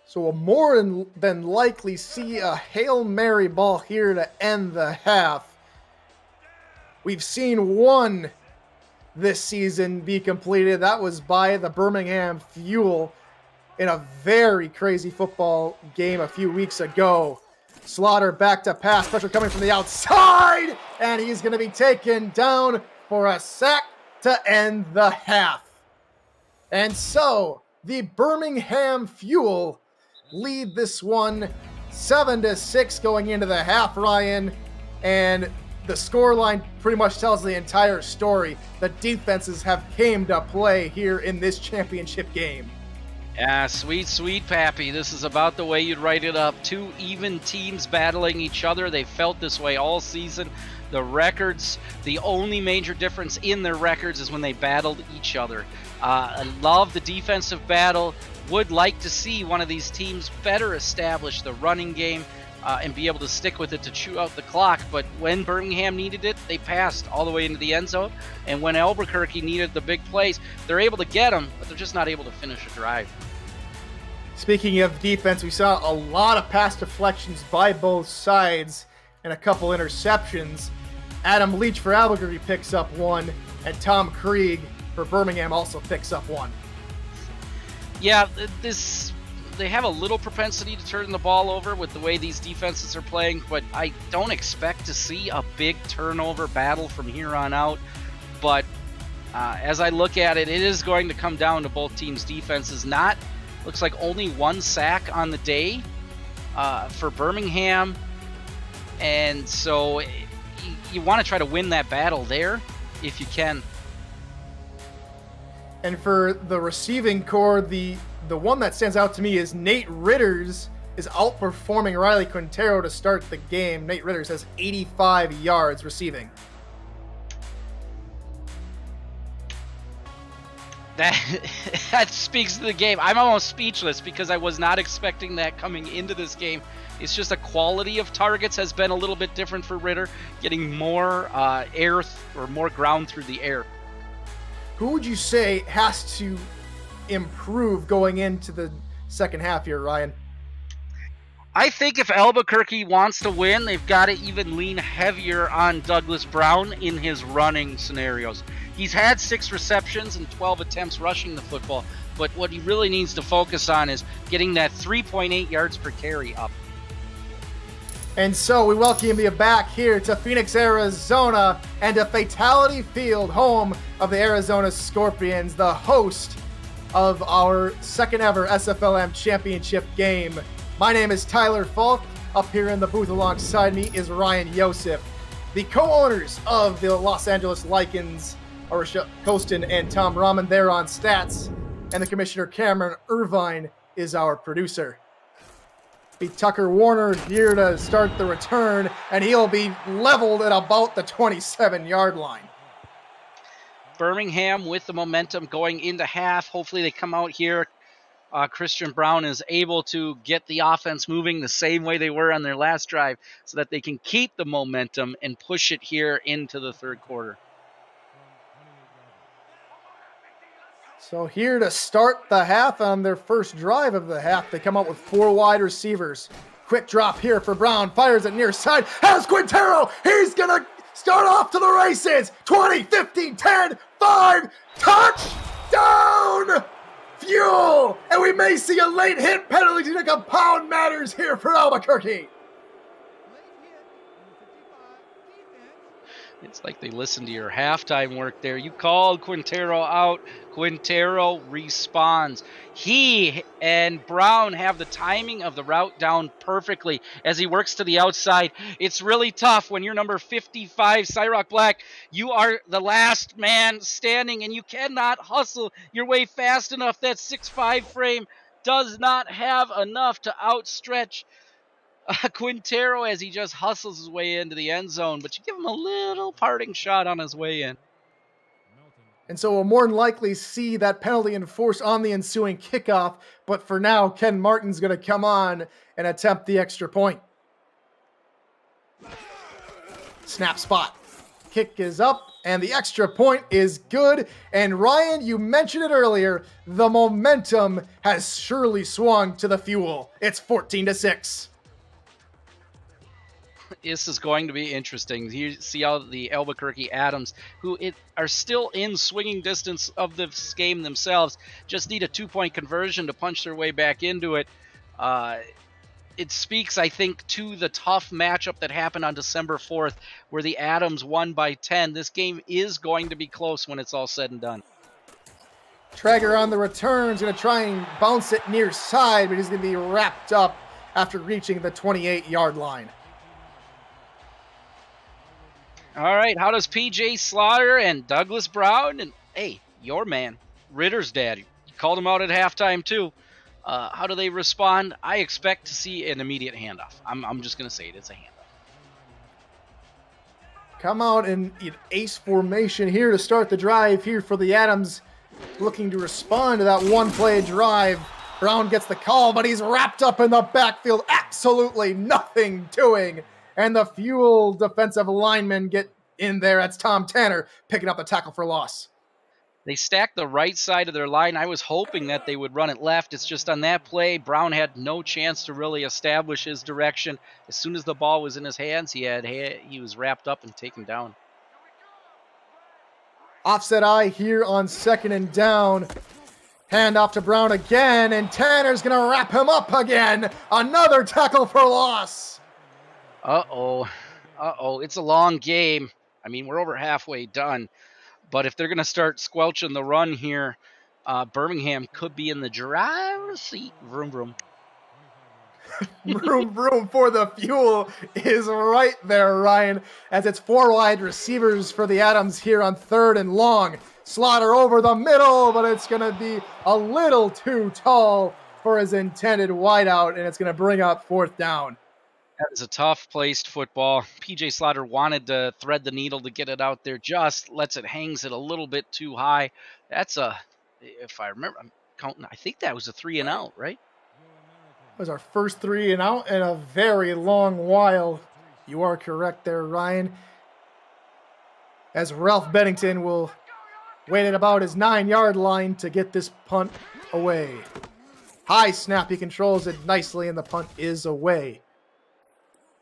Speaker 2: So we'll more than likely see a Hail Mary ball here to end the half. We've seen one this season be completed. That was by the Birmingham Fuel in a very crazy football game a few weeks ago. Slaughter back to pass, pressure coming from the outside, and he's going to be taken down for a sack to end the half. And so the Birmingham Fuel lead this one 7-6 going into the half, Ryan, and the scoreline pretty much tells the entire story. The defenses have came to play here in this championship game.
Speaker 3: Yeah, sweet, sweet Pappy. This is about the way you'd write it up. 2 even teams battling each other. They felt this way all season. The records, the only major difference in their records is when they battled each other. I love the defensive battle. Would like to see one of these teams better establish the running game and be able to stick with it to chew out the clock. But when Birmingham needed it, they passed all the way into the end zone. And when Albuquerque needed the big plays, they're able to get them, but they're just not able to finish a drive.
Speaker 2: Speaking of defense, we saw a lot of pass deflections by both sides and a couple interceptions. Adam Leach for Albuquerque picks up 1, and Tom Krieg for Birmingham also picks up 1.
Speaker 3: Yeah, they have a little propensity to turn the ball over with the way these defenses are playing, but I don't expect to see a big turnover battle from here on out. But As I look at it, it is going to come down to both teams' defenses. Looks like only 1 sack on the day for Birmingham. And so you want to try to win that battle there if you can.
Speaker 2: And for the receiving core, the one that stands out to me is Nate Ritters is outperforming Riley Quintero to start the game. Nate Ritters has 85 yards receiving.
Speaker 3: That speaks to the game. I'm almost speechless because I was not expecting that coming into this game. It's just a quality of targets has been a little bit different for Ritter, getting more air or more ground through the air.
Speaker 2: Who would you say has to improve going into the second half here, Ryan?
Speaker 3: I think if Albuquerque wants to win, they've got to even lean heavier on Douglas Brown in his running scenarios. He's had 6 receptions and 12 attempts rushing the football, but what he really needs to focus on is getting that 3.8 yards per carry up.
Speaker 2: And so we welcome you back here to Phoenix, Arizona, and a Fatality Field, home of the Arizona Scorpions, the host of our second ever SFLm championship game. My name is Tyler Falk. Up here in the booth alongside me is Ryan Yosef. The co-owners of the Los Angeles Lycans are Kostin and Tom Rahman there on stats, and the commissioner Cameron Irvine is our producer. Be Tucker Warner here to start the return, and he'll be leveled at about the 27-yard line.
Speaker 3: Birmingham with the momentum going into half. Hopefully they come out here. Christian Brown is able to get the offense moving the same way they were on their last drive so that they can keep the momentum and push it here into the third quarter.
Speaker 2: So here to start the half on their first drive of the half, they come out with 4 wide receivers. Quick drop here for Brown, fires it near side, has Quintero, he's gonna start off to the races, 20, 15, 10, 5, touchdown! Fuel! And we may see a late hit penalty to compound matters here for Albuquerque.
Speaker 3: It's like they listened to your halftime work there. You called Quintero out. Quintero responds. He and Brown have the timing of the route down perfectly as he works to the outside. It's really tough when you're number 55, Cyrock Black. You are the last man standing, and you cannot hustle your way fast enough. That 6'5 frame does not have enough to outstretch Quintero as he just hustles his way into the end zone, but you give him a little parting shot on his way in.
Speaker 2: And so we'll more than likely see that penalty enforced on the ensuing kickoff, but for now, Ken Martin's going to come on and attempt the extra point. Snap spot. Kick is up, and the extra point is good. And Ryan, you mentioned it earlier, the momentum has surely swung to the Fuel. It's 14-6.
Speaker 3: This is going to be interesting. You see how the Albuquerque Adams, who are still in swinging distance of this game themselves, just need a 2-point conversion to punch their way back into it. It speaks, I think, to the tough matchup that happened on December 4th, where the Adams won by 10. This game is going to be close when it's all said and done.
Speaker 2: Traeger on the return is going to try and bounce it near side, but he's going to be wrapped up after reaching the 28-yard line.
Speaker 3: All right, how does PJ Slaughter and Douglas Brown and, hey, your man, Ritter's dad, you called him out at halftime too. How do they respond? I expect to see an immediate handoff. I'm just going to say it. It's a handoff.
Speaker 2: Come out in ace formation here to start the drive here for the Adams, looking to respond to that one-play drive. Brown gets the call, but he's wrapped up in the backfield. Absolutely nothing doing. And the Fuel defensive linemen get in there. That's Tom Tanner picking up the tackle for loss.
Speaker 3: They stacked the right side of their line. I was hoping that they would run it left. It's just on that play, Brown had no chance to really establish his direction. As soon as the ball was in his hands, he was wrapped up and taken down.
Speaker 2: Offset eye here on 2nd and down. Hand off to Brown again, and Tanner's going to wrap him up again. Another tackle for loss.
Speaker 3: Uh-oh. It's a long game. I mean, we're over halfway done. But if they're going to start squelching the run here, Birmingham could be in the driver's seat. Vroom, vroom.
Speaker 2: Vroom, vroom for the fuel is right there, Ryan, as it's 4 wide receivers for the Adams here on 3rd and long. Slaughter over the middle, but it's going to be a little too tall for his intended wideout, and it's going to bring up 4th down.
Speaker 3: That is a tough placed football. PJ Slaughter wanted to thread the needle to get it out there, just hangs it a little bit too high. That's if I remember, I'm counting, I think that was a 3 and out, right?
Speaker 2: Was our first 3 and out in a very long while. You are correct there, Ryan. As Ralph Bennington will wait at about his 9-yard line to get this punt away. High snap, he controls it nicely, and the punt is away.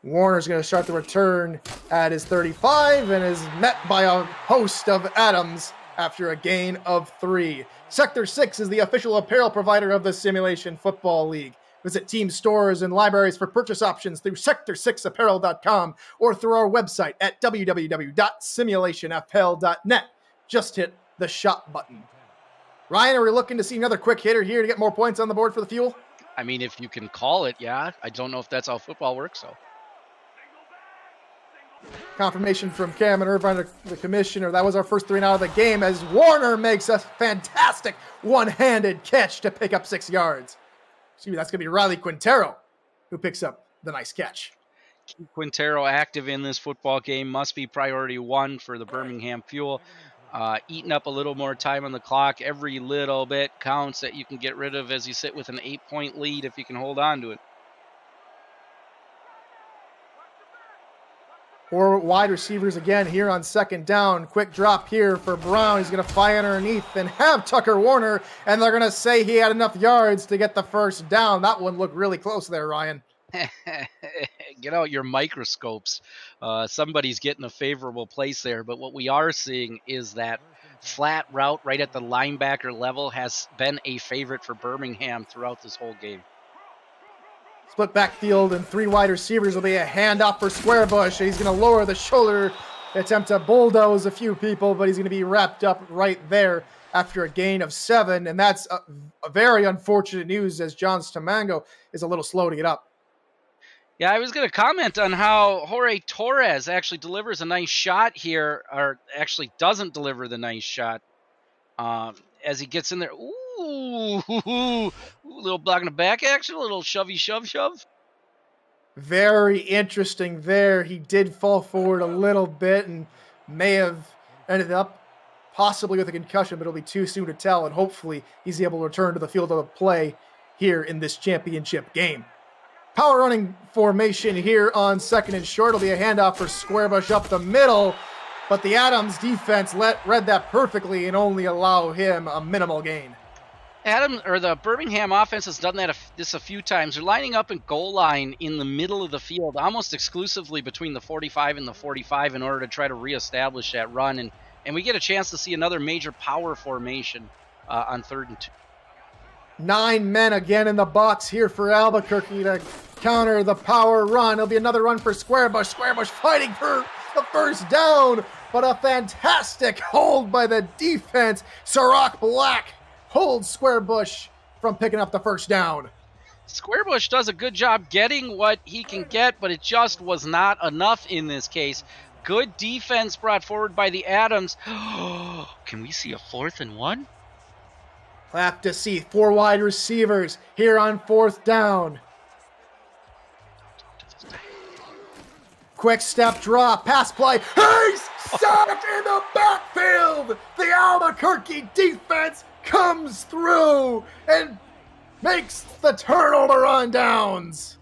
Speaker 2: Warner's going to start the return at his 35 and is met by a host of Adams after a gain of 3. Sector 6 is the official apparel provider of the Simulation Football League. Visit team stores and libraries for purchase options through sector6apparel.com or through our website at www.simulationfl.net. Just hit the shop button. Ryan, are we looking to see another quick hitter here to get more points on the board for the Fuel?
Speaker 3: I mean, if you can call it, yeah. I don't know if that's how football works, so.
Speaker 2: Confirmation from Cameron Irvine, the commissioner. That was our first 3 and out of the game as Warner makes a fantastic one-handed catch to pick up 6 yards. Excuse me, that's going to be Riley Quintero who picks up the nice catch.
Speaker 3: Keep Quintero active in this football game must be priority 1 for the Birmingham Fuel. Eating up a little more time on the clock. Every little bit counts that you can get rid of as you sit with an 8-point lead if you can hold on to it.
Speaker 2: 4 wide receivers again here on 2nd down. Quick drop here for Brown. He's going to fly underneath and have Tucker Warner, and they're going to say he had enough yards to get the first down. That one looked really close there, Ryan.
Speaker 3: Get out your microscopes. Somebody's getting a favorable place there, but what we are seeing is that flat route right at the linebacker level has been a favorite for Birmingham throughout this whole game.
Speaker 2: Split backfield and 3 wide receivers will be a handoff for Squarebush. He's going to lower the shoulder, attempt to bulldoze a few people, but he's going to be wrapped up right there after a gain of 7. And that's a very unfortunate news as John Stamango is a little slow to get up.
Speaker 3: Yeah, I was going to comment on how Jorge Torres actually delivers a nice shot here, or actually doesn't deliver the nice shot as he gets in there. Ooh, a little block in the back action, a little shovey shove.
Speaker 2: Very interesting there. He did fall forward a little bit and may have ended up possibly with a concussion, but it'll be too soon to tell, and hopefully he's able to return to the field of play here in this championship game. Power running formation here on 2nd and short. It'll be a handoff for Squarebush up the middle, but the Adams defense read that perfectly and only allow him a minimal gain.
Speaker 3: The Birmingham offense has done this a few times. They're lining up in goal line in the middle of the field, almost exclusively between the 45 and the 45 in order to try to reestablish that run. And we get a chance to see another major power formation on 3rd and 2.
Speaker 2: 9 men again in the box here for Albuquerque to counter the power run. It'll be another run for Squarebush. Squarebush fighting for the first down, but a fantastic hold by the defense. Sirach Black holds Squarebush from picking up the first down.
Speaker 3: Squarebush does a good job getting what he can get, but it just was not enough in this case. Good defense brought forward by the Adams. Can we see a 4th and 1?
Speaker 2: Clap to see 4 wide receivers here on 4th down. Quick step drop, pass play. He's sacked in the backfield. The Albuquerque defense comes through and makes the turnover on downs.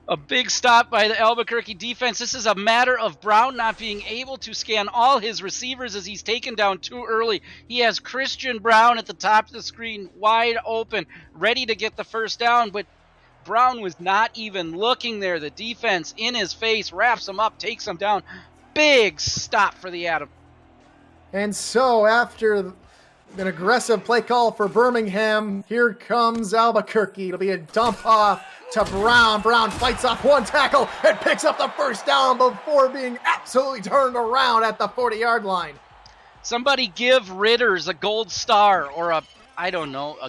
Speaker 3: A big stop by the Albuquerque defense. This is a matter of Brown not being able to scan all his receivers as he's taken down too early. He has Christian Brown at the top of the screen, wide open, ready to get the first down, but Brown was not even looking there. The defense in his face wraps him up, takes him down. Big stop for the Adams.
Speaker 2: And so after an aggressive play call for Birmingham, here comes Albuquerque. It'll be a dump off to Brown. Brown fights off 1 tackle and picks up the first down before being absolutely turned around at the 40-yard line.
Speaker 3: Somebody give Ritters a gold star or a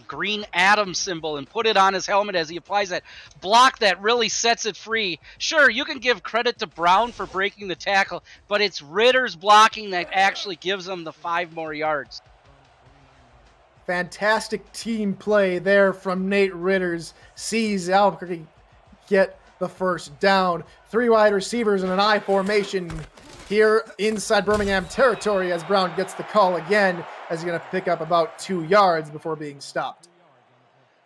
Speaker 3: green atom symbol and put it on his helmet as he applies that block that really sets it free. Sure, you can give credit to Brown for breaking the tackle, but it's Ritter's blocking that actually gives him the 5 more yards.
Speaker 2: Fantastic team play there from Nate Ritters. Sees Albuquerque get the first down. 3 wide receivers in an I formation here inside Birmingham territory as Brown gets the call again, as he's going to pick up about 2 yards before being stopped.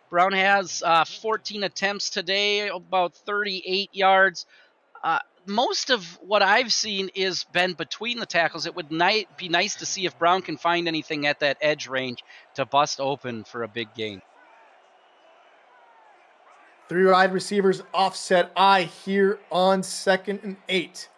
Speaker 3: Brown has 14 attempts today, about 38 yards. Most of what I've seen is been between the tackles. It would be nice to see if Brown can find anything at that edge range to bust open for a big gain.
Speaker 2: 3 wide receivers offset I here on 2nd and 8.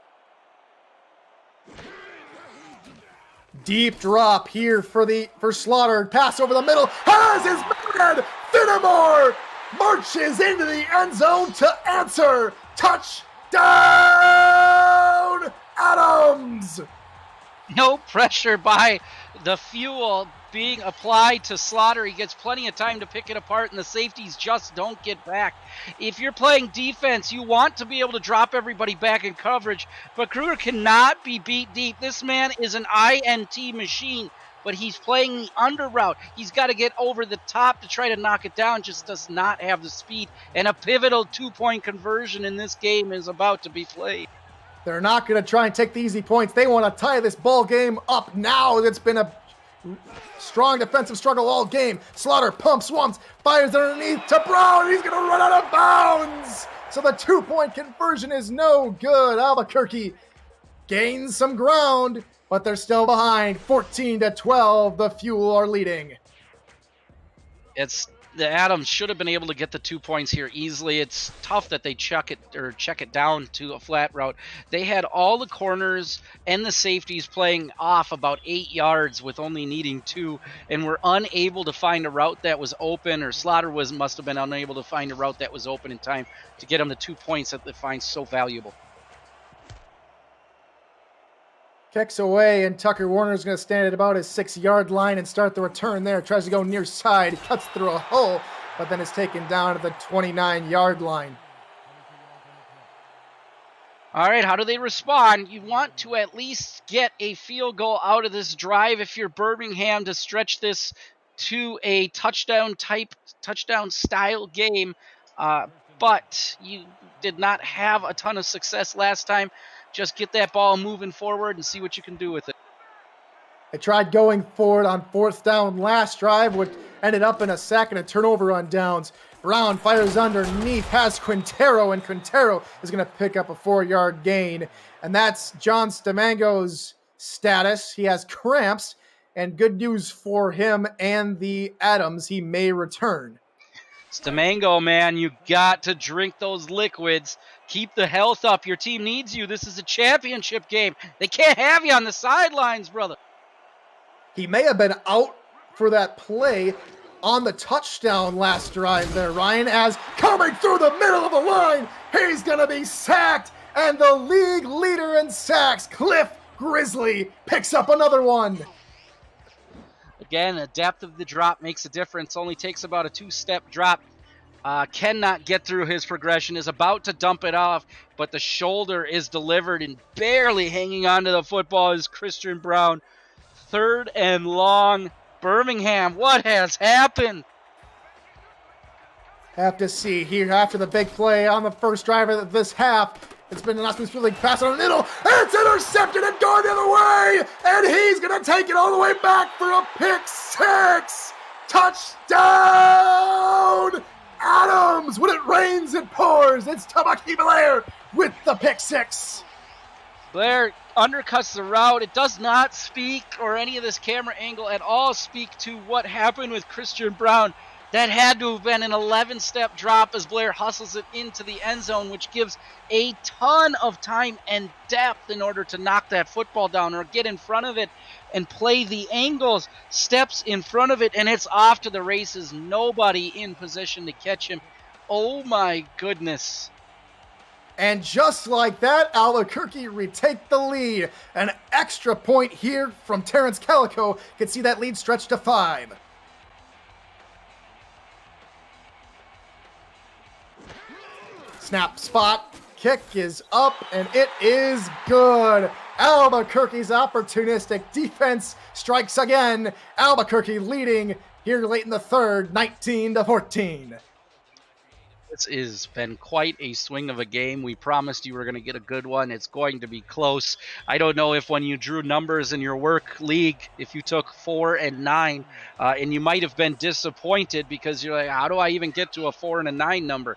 Speaker 2: Deep drop here for Slaughter. Pass over the middle. Has his man. Finnemore marches into the end zone to answer. Touchdown, Adams.
Speaker 3: No pressure by the fuel being applied to Slaughter. He gets plenty of time to pick it apart, and the safeties just don't get back. If you're playing defense, you want to be able to drop everybody back in coverage, but Kruger cannot be beat deep. This man is an INT machine, but he's playing the under route. He's got to get over the top to try to knock it down, just does not have the speed, and a pivotal 2-point conversion in this game is about to be played.
Speaker 2: They're not going to try and take the easy points. They want to tie this ball game up now. It's been a strong defensive struggle all game. Slaughter pumps once, fires underneath to Brown. He's going to run out of bounds. So the 2-point conversion is no good. Albuquerque gains some ground, but they're still behind. 14-12. The Fuel are leading.
Speaker 3: The Adams should have been able to get the 2 points here easily. It's tough that they check it down to a flat route. They had all the corners and the safeties playing off about 8 yards with only needing 2, and were unable to find a route that was open, or Slaughter must have been unable to find a route that was open in time to get them the 2 points that they find so valuable.
Speaker 2: Kicks away, and Tucker Warner's going to stand at about his 6-yard line and start the return there. Tries to go near side, cuts through a hole, but then is taken down at the 29-yard line.
Speaker 3: All right, how do they respond? You want to at least get a field goal out of this drive if you're Birmingham to stretch this to a touchdown style game, but you did not have a ton of success last time. Just get that ball moving forward and see what you can do with it.
Speaker 2: They tried going forward on 4th down last drive, which ended up in a sack and a turnover on downs. Brown fires underneath, has Quintero, and Quintero is going to pick up a 4-yard gain. And that's John Stamango's status. He has cramps, and good news for him and the Adams, he may return.
Speaker 3: Stamango, man, you got to drink those liquids. Keep the health up. Your team needs you. This is a championship game. They can't have you on the sidelines, brother.
Speaker 2: He may have been out for that play on the touchdown last drive there, Ryan, as coming through the middle of the line, he's going to be sacked, and the league leader in sacks, Cliff Grizzly, picks up another one.
Speaker 3: Again, the depth of the drop makes a difference. Only takes about a 2-step drop. Cannot get through his progression, is about to dump it off, but the shoulder is delivered, and barely hanging onto the football is Christian Brown. 3rd and long. Birmingham, what has happened?
Speaker 2: Have to see here after the big play on the first drive of this half. It's been an Austin Spilling pass on the middle. It's intercepted and going the other way. And he's going to take it all the way back for a pick 6. Touchdown, Adams. When it rains, it pours. It's Tamaki Blair with the pick 6.
Speaker 3: Blair undercuts the route. It does not speak, or any of this camera angle at all speak to what happened with Christian Brown. That had to have been an 11-step drop as Blair hustles it into the end zone, which gives a ton of time and depth in order to knock that football down or get in front of it and play the angles. Steps in front of it, and it's off to the races. Nobody in position to catch him. Oh, my goodness.
Speaker 2: And just like that, Albuquerque retake the lead. An extra point here from Terrence Calico can see that lead stretch to 5. Snap, spot, kick is up, and it is good. Albuquerque's opportunistic defense strikes again. Albuquerque leading here late in the third, 19-14.
Speaker 3: This has been quite a swing of a game. We promised you were going to get a good one. It's going to be close. I don't know if when you drew numbers in your work league, if you took 4 and 9, and you might have been disappointed because you're like, how do I even get to a 4 and a 9 number?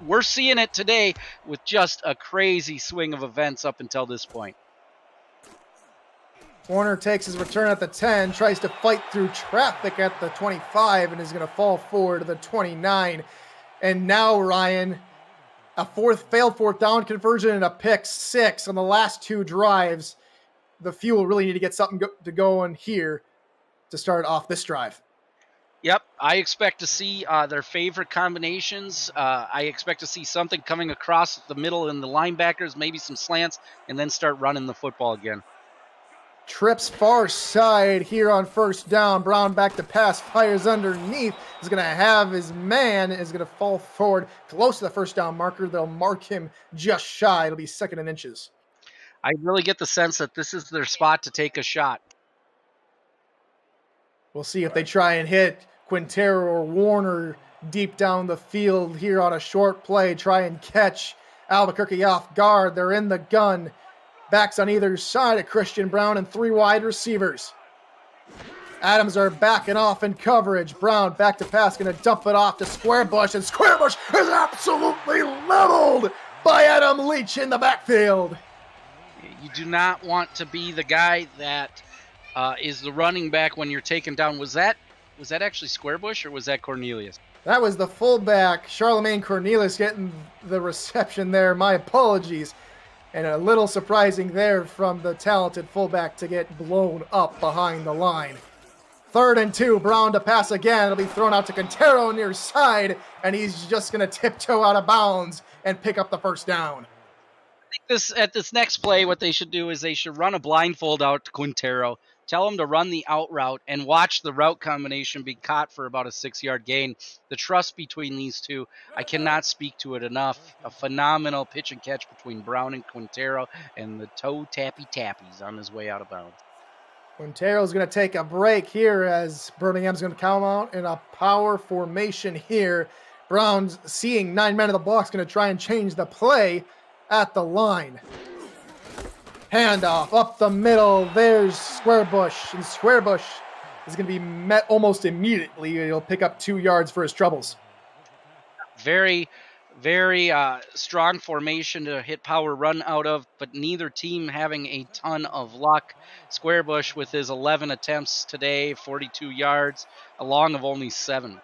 Speaker 3: We're seeing it today with just a crazy swing of events up until this point.
Speaker 2: Warner takes his return at the 10, tries to fight through traffic at the 25, and is going to fall forward to the 29. And now, Ryan, a failed fourth down conversion and a pick 6 on the last 2 drives. The Fuel really need to get something to go in here to start off this drive.
Speaker 3: Yep, I expect to see their favorite combinations. I expect to see something coming across the middle in the linebackers, maybe some slants, and then start running the football again.
Speaker 2: Trips far side here on first down. Brown back to pass, fires underneath. Is going to have his man, is going to fall forward close to the first down marker. They'll mark him just shy. It'll be 2nd and inches.
Speaker 3: I really get the sense that this is their spot to take a shot.
Speaker 2: We'll see if they try and hit Quintero or Warner deep down the field here on a short play. Try and catch Albuquerque off guard. They're in the gun. Backs on either side of Christian Brown and 3 wide receivers. Adams are backing off in coverage. Brown back to pass, going to dump it off to Squarebush, and Squarebush is absolutely leveled by Adam Leach in the backfield.
Speaker 3: You do not want to be the guy that is the running back when you're taken down. Was that actually Squarebush or was that Cornelius?
Speaker 2: That was the fullback, Charlemagne Cornelius, getting the reception there. My apologies. And a little surprising there from the talented fullback to get blown up behind the line. 3rd and 2, Brown to pass again. It'll be thrown out to Quintero near side, and he's just going to tiptoe out of bounds and pick up the first down.
Speaker 3: I think at this next play, what they should do is they should run a blindfold out to Quintero, tell him to run the out route, and watch the route combination be caught for about a 6-yard gain. The trust between these two, I cannot speak to it enough. A phenomenal pitch and catch between Brown and Quintero, and the toe tappy-tappies on his way out of bounds.
Speaker 2: Quintero's going to take a break here as Birmingham's going to come out in a power formation here. Brown's seeing 9 men in the box, going to try and change the play at the line. Handoff up the middle. There's Squarebush, and Squarebush is going to be met almost immediately. He'll pick up 2 yards for his troubles.
Speaker 3: Very, very strong formation to hit power run out of, but neither team having a ton of luck. Squarebush with his 11 attempts today, 42 yards, a long of only 7.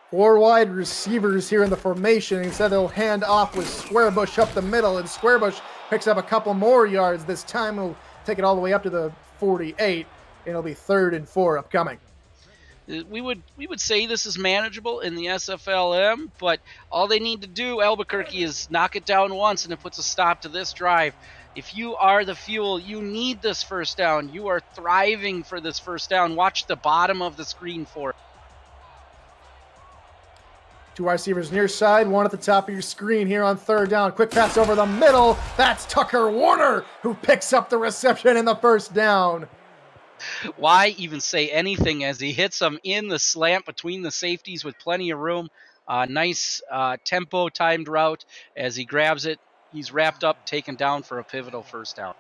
Speaker 2: 4 wide receivers here in the formation. Instead, they'll hand off with Squarebush up the middle, and Squarebush picks up a couple more yards. This time, he'll take it all the way up to the 48, and it'll be 3rd and 4 upcoming.
Speaker 3: We would say this is manageable in the SFLm, but all they need to do, Albuquerque, is knock it down once, and it puts a stop to this drive. If you are the Fuel, you need this first down. You are thriving for this first down. Watch the bottom of the screen for it.
Speaker 2: 2 wide receivers near side, 1 at the top of your screen here on 3rd down. Quick pass over the middle. That's Tucker Warner who picks up the reception in the first down.
Speaker 3: Why even say anything as he hits them in the slant between the safeties with plenty of room. Nice tempo timed route as he grabs it. He's wrapped up, taken down for a pivotal first down.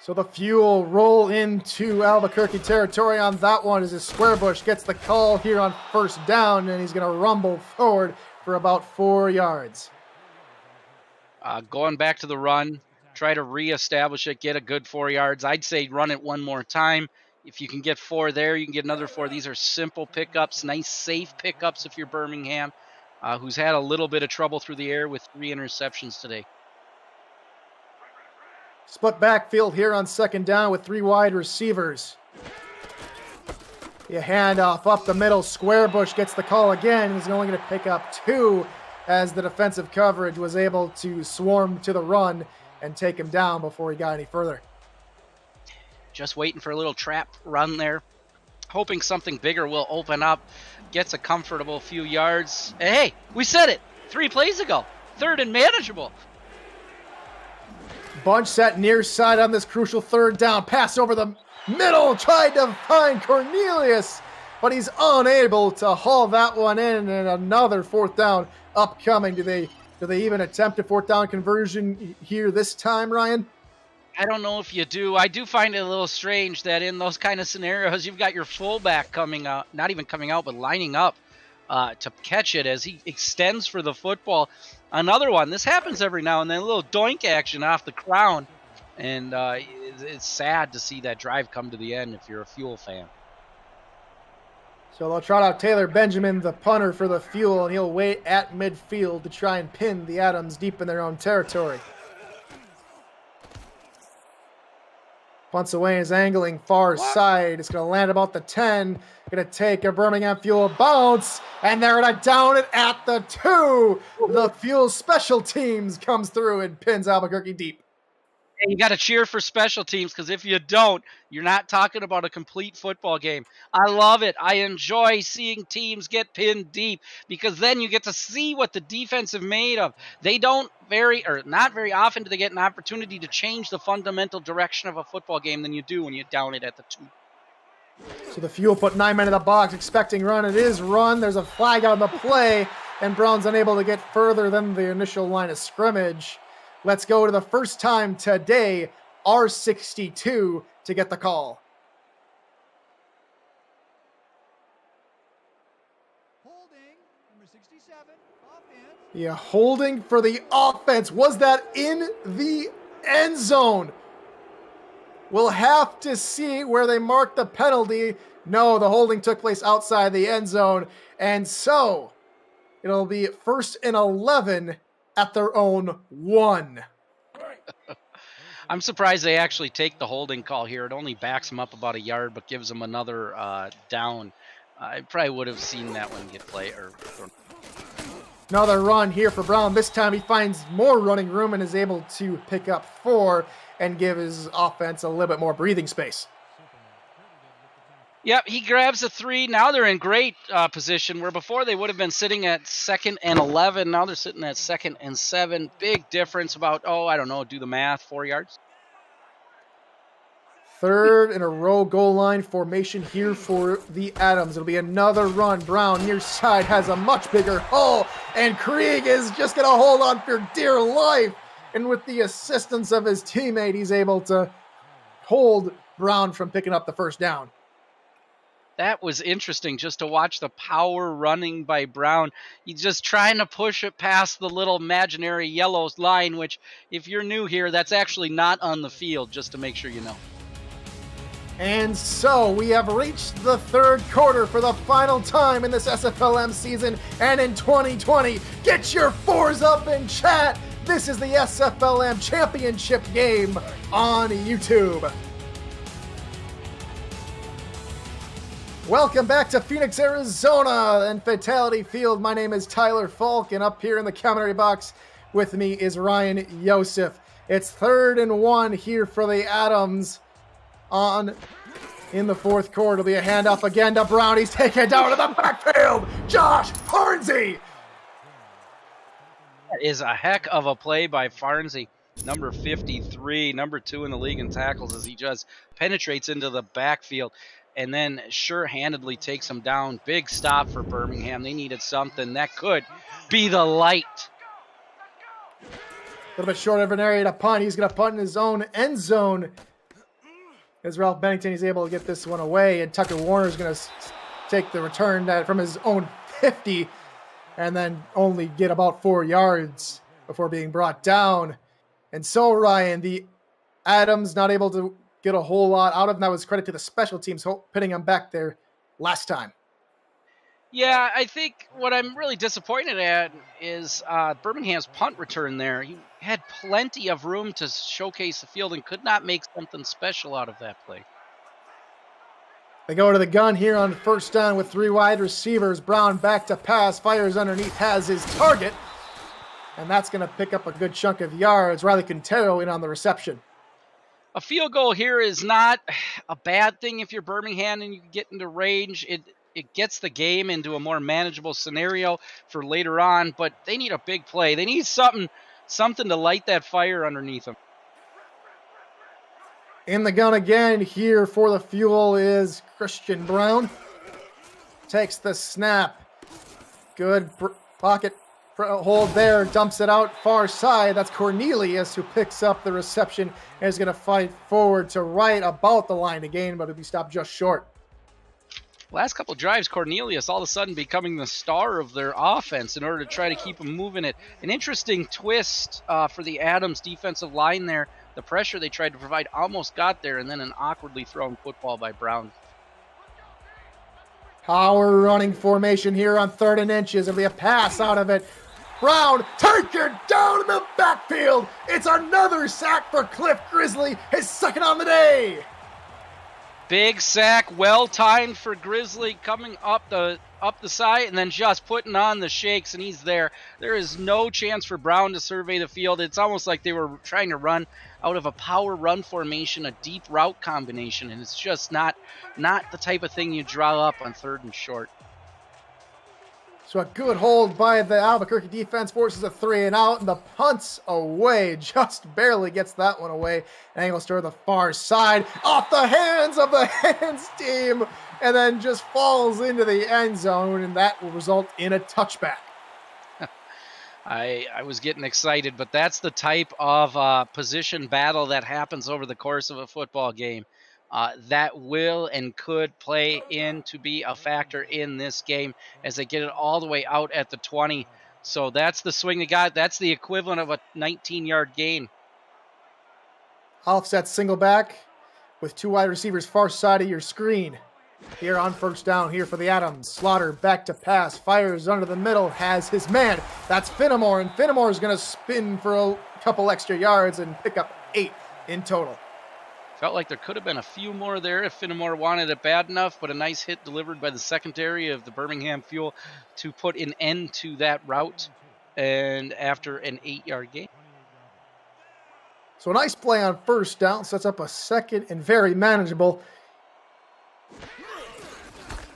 Speaker 2: So the Fuel roll into Albuquerque territory on that one as Squarebush gets the call here on first down, and he's going to rumble forward for about 4 yards.
Speaker 3: Going back to the run, try to reestablish it, get a good 4 yards. I'd say run it one more time. If you can get 4 there, you can get another 4. These are simple pickups, nice safe pickups if you're Birmingham, who's had a little bit of trouble through the air with 3 interceptions today.
Speaker 2: Split backfield here on 2nd down with 3 wide receivers. A handoff up the middle. Squarebush gets the call again. He's only going to pick up 2 as the defensive coverage was able to swarm to the run and take him down before he got any further.
Speaker 3: Just waiting for a little trap run there, hoping something bigger will open up. Gets a comfortable few yards. Hey, we said it 3 plays ago. 3rd and manageable.
Speaker 2: Bunch set near side on this crucial 3rd down. Pass over the middle, tried to find Cornelius, but he's unable to haul that one in, and another 4th down upcoming. Do they even attempt a 4th down conversion here this time, Ryan?
Speaker 3: I don't know if you do. I do find it a little strange that in those kind of scenarios, you've got your fullback coming out, not even coming out, but lining up to catch it as he extends for the football. Another one. This happens every now and then, a little doink action off the crown. And it's sad to see that drive come to the end if you're a Fuel fan.
Speaker 2: So they'll trot out Taylor Benjamin, the punter for the Fuel, and he'll wait at midfield to try and pin the Adams deep in their own territory. Punts away and is angling far side. It's going to land about the 10. Going to take a Birmingham Fuel bounce, and they're going to down it at the 2. The Fuel special teams comes through and pins Albuquerque deep.
Speaker 3: You got to cheer for special teams, because if you don't, you're not talking about a complete football game. I love it. I enjoy seeing teams get pinned deep, because then you get to see what the defense is made of. They don't not very often do they get an opportunity to change the fundamental direction of a football game than you do when you down it at the 2.
Speaker 2: So the Fuel put 9 men in the box, expecting run. It is run. There's a flag on the play, and Brown's unable to get further than the initial line of scrimmage. Let's go to the first time today, R62, to get the call.
Speaker 4: Holding, number 67, offense.
Speaker 2: Yeah, holding for the offense. Was that in the end zone? We'll have to see where they mark the penalty. No, the holding took place outside the end zone. And so it'll be 1st and 11 at their own 1.
Speaker 3: I'm surprised they actually take the holding call here. It only backs them up about a yard, but gives them another down. I probably would have seen that one get play.
Speaker 2: Another run here for Brown. This time he finds more running room and is able to pick up 4 and give his offense a little bit more breathing space.
Speaker 3: Yep, he grabs a 3. Now they're in great position, where before they would have been sitting at 2nd and 11. Now they're sitting at 2nd and 7. Big difference, about, do the math, 4 yards.
Speaker 2: 3rd in a row goal line formation here for the Adams. It'll be another run. Brown near side has a much bigger hole, and Krieg is just going to hold on for dear life. And with the assistance of his teammate, he's able to hold Brown from picking up the 1st down.
Speaker 3: That was interesting just to watch the power running by Brown. He's just trying to push it past the little imaginary yellow line, which, if you're new here, that's actually not on the field, just to make sure you know.
Speaker 2: And so we have reached the 3rd quarter for the final time in this SFLm season and in 2020. Get your 4s up in chat. This is the SFLm championship game on YouTube. Welcome back to Phoenix, Arizona and Fatality Field. My name is Tyler Falk, and up here in the commentary box with me is Ryan Yosef. It's 3rd and 1 here for the Adams in the 4th quarter. It'll be a handoff again to Brown. He's taken down to the backfield. Josh Farnsey.
Speaker 3: That is a heck of a play by Farnsey, number 53, number 2 in the league in tackles, as he just penetrates into the backfield and then sure-handedly takes him down. Big stop for Birmingham. They needed something that could be the light.
Speaker 2: A little bit short of an area to punt. He's going to punt in his own end zone. As Ralph Bennington is able to get this one away, and Tucker Warner is going to take the return from his own 50 and then only get about 4 yards before being brought down. And so, Ryan, the Adams not able to get a whole lot out of him. That was credit to the special teams pitting him back there last time.
Speaker 3: Yeah, I think what I'm really disappointed at is Birmingham's punt return there. He had plenty of room to showcase the field and could not make something special out of that play.
Speaker 2: They go to the gun here on first down with 3 wide receivers. Brown back to pass, fires underneath, has his target. And that's going to pick up a good chunk of yards. Riley Quintero in on the reception.
Speaker 3: A field goal here is not a bad thing if you're Birmingham and you get into range. It gets the game into a more manageable scenario for later on, but they need a big play. They need something to light that fire underneath them.
Speaker 2: In the gun again here for the fuel is Christian Brown. Takes the snap. Good pocket hold there. Dumps it out far side. That's Cornelius who picks up the reception and is going to fight forward to right about the line again, but it'll be stopped just short.
Speaker 3: Last couple drives, Cornelius all of a sudden becoming the star of their offense in order to try to keep them moving it. An interesting twist for the Adams defensive line there. The pressure they tried to provide almost got there, and then an awkwardly thrown football by Brown.
Speaker 2: Power running formation here on 3rd and inches. It'll be a pass out of it. Brown taken down in the backfield. It's another sack for Cliff Grizzly, his second on the day.
Speaker 3: Big sack, well timed for Grizzly, coming up the side and then just putting on the shakes, and he's there. There is no chance for Brown to survey the field. It's almost like they were trying to run out of a power run formation, a deep route combination, and it's just not the type of thing you draw up on 3rd and short.
Speaker 2: So a good hold by the Albuquerque defense, forces a 3 and out, and the punt's away. Just barely gets that one away. And angles to the far side, off the hands of the hands team, and then just falls into the end zone, and that will result in a touchback.
Speaker 3: I was getting excited, but that's the type of position battle that happens over the course of a football game. That will and could play in to be a factor in this game as they get it all the way out at the 20. So that's the swing they got. That's the equivalent of a 19-yard gain.
Speaker 2: Offset single back with 2 wide receivers far side of your screen. Here on first down here for the Adams. Slaughter back to pass, fires under the middle, has his man. That's Finnemore, and Finnemore is going to spin for a couple extra yards and pick up 8 in total.
Speaker 3: Felt like there could have been a few more there if Finnemore wanted it bad enough, but a nice hit delivered by the secondary of the Birmingham Fuel to put an end to that route, and after an 8-yard gain.
Speaker 2: So a nice play on first down, sets up a second and very manageable.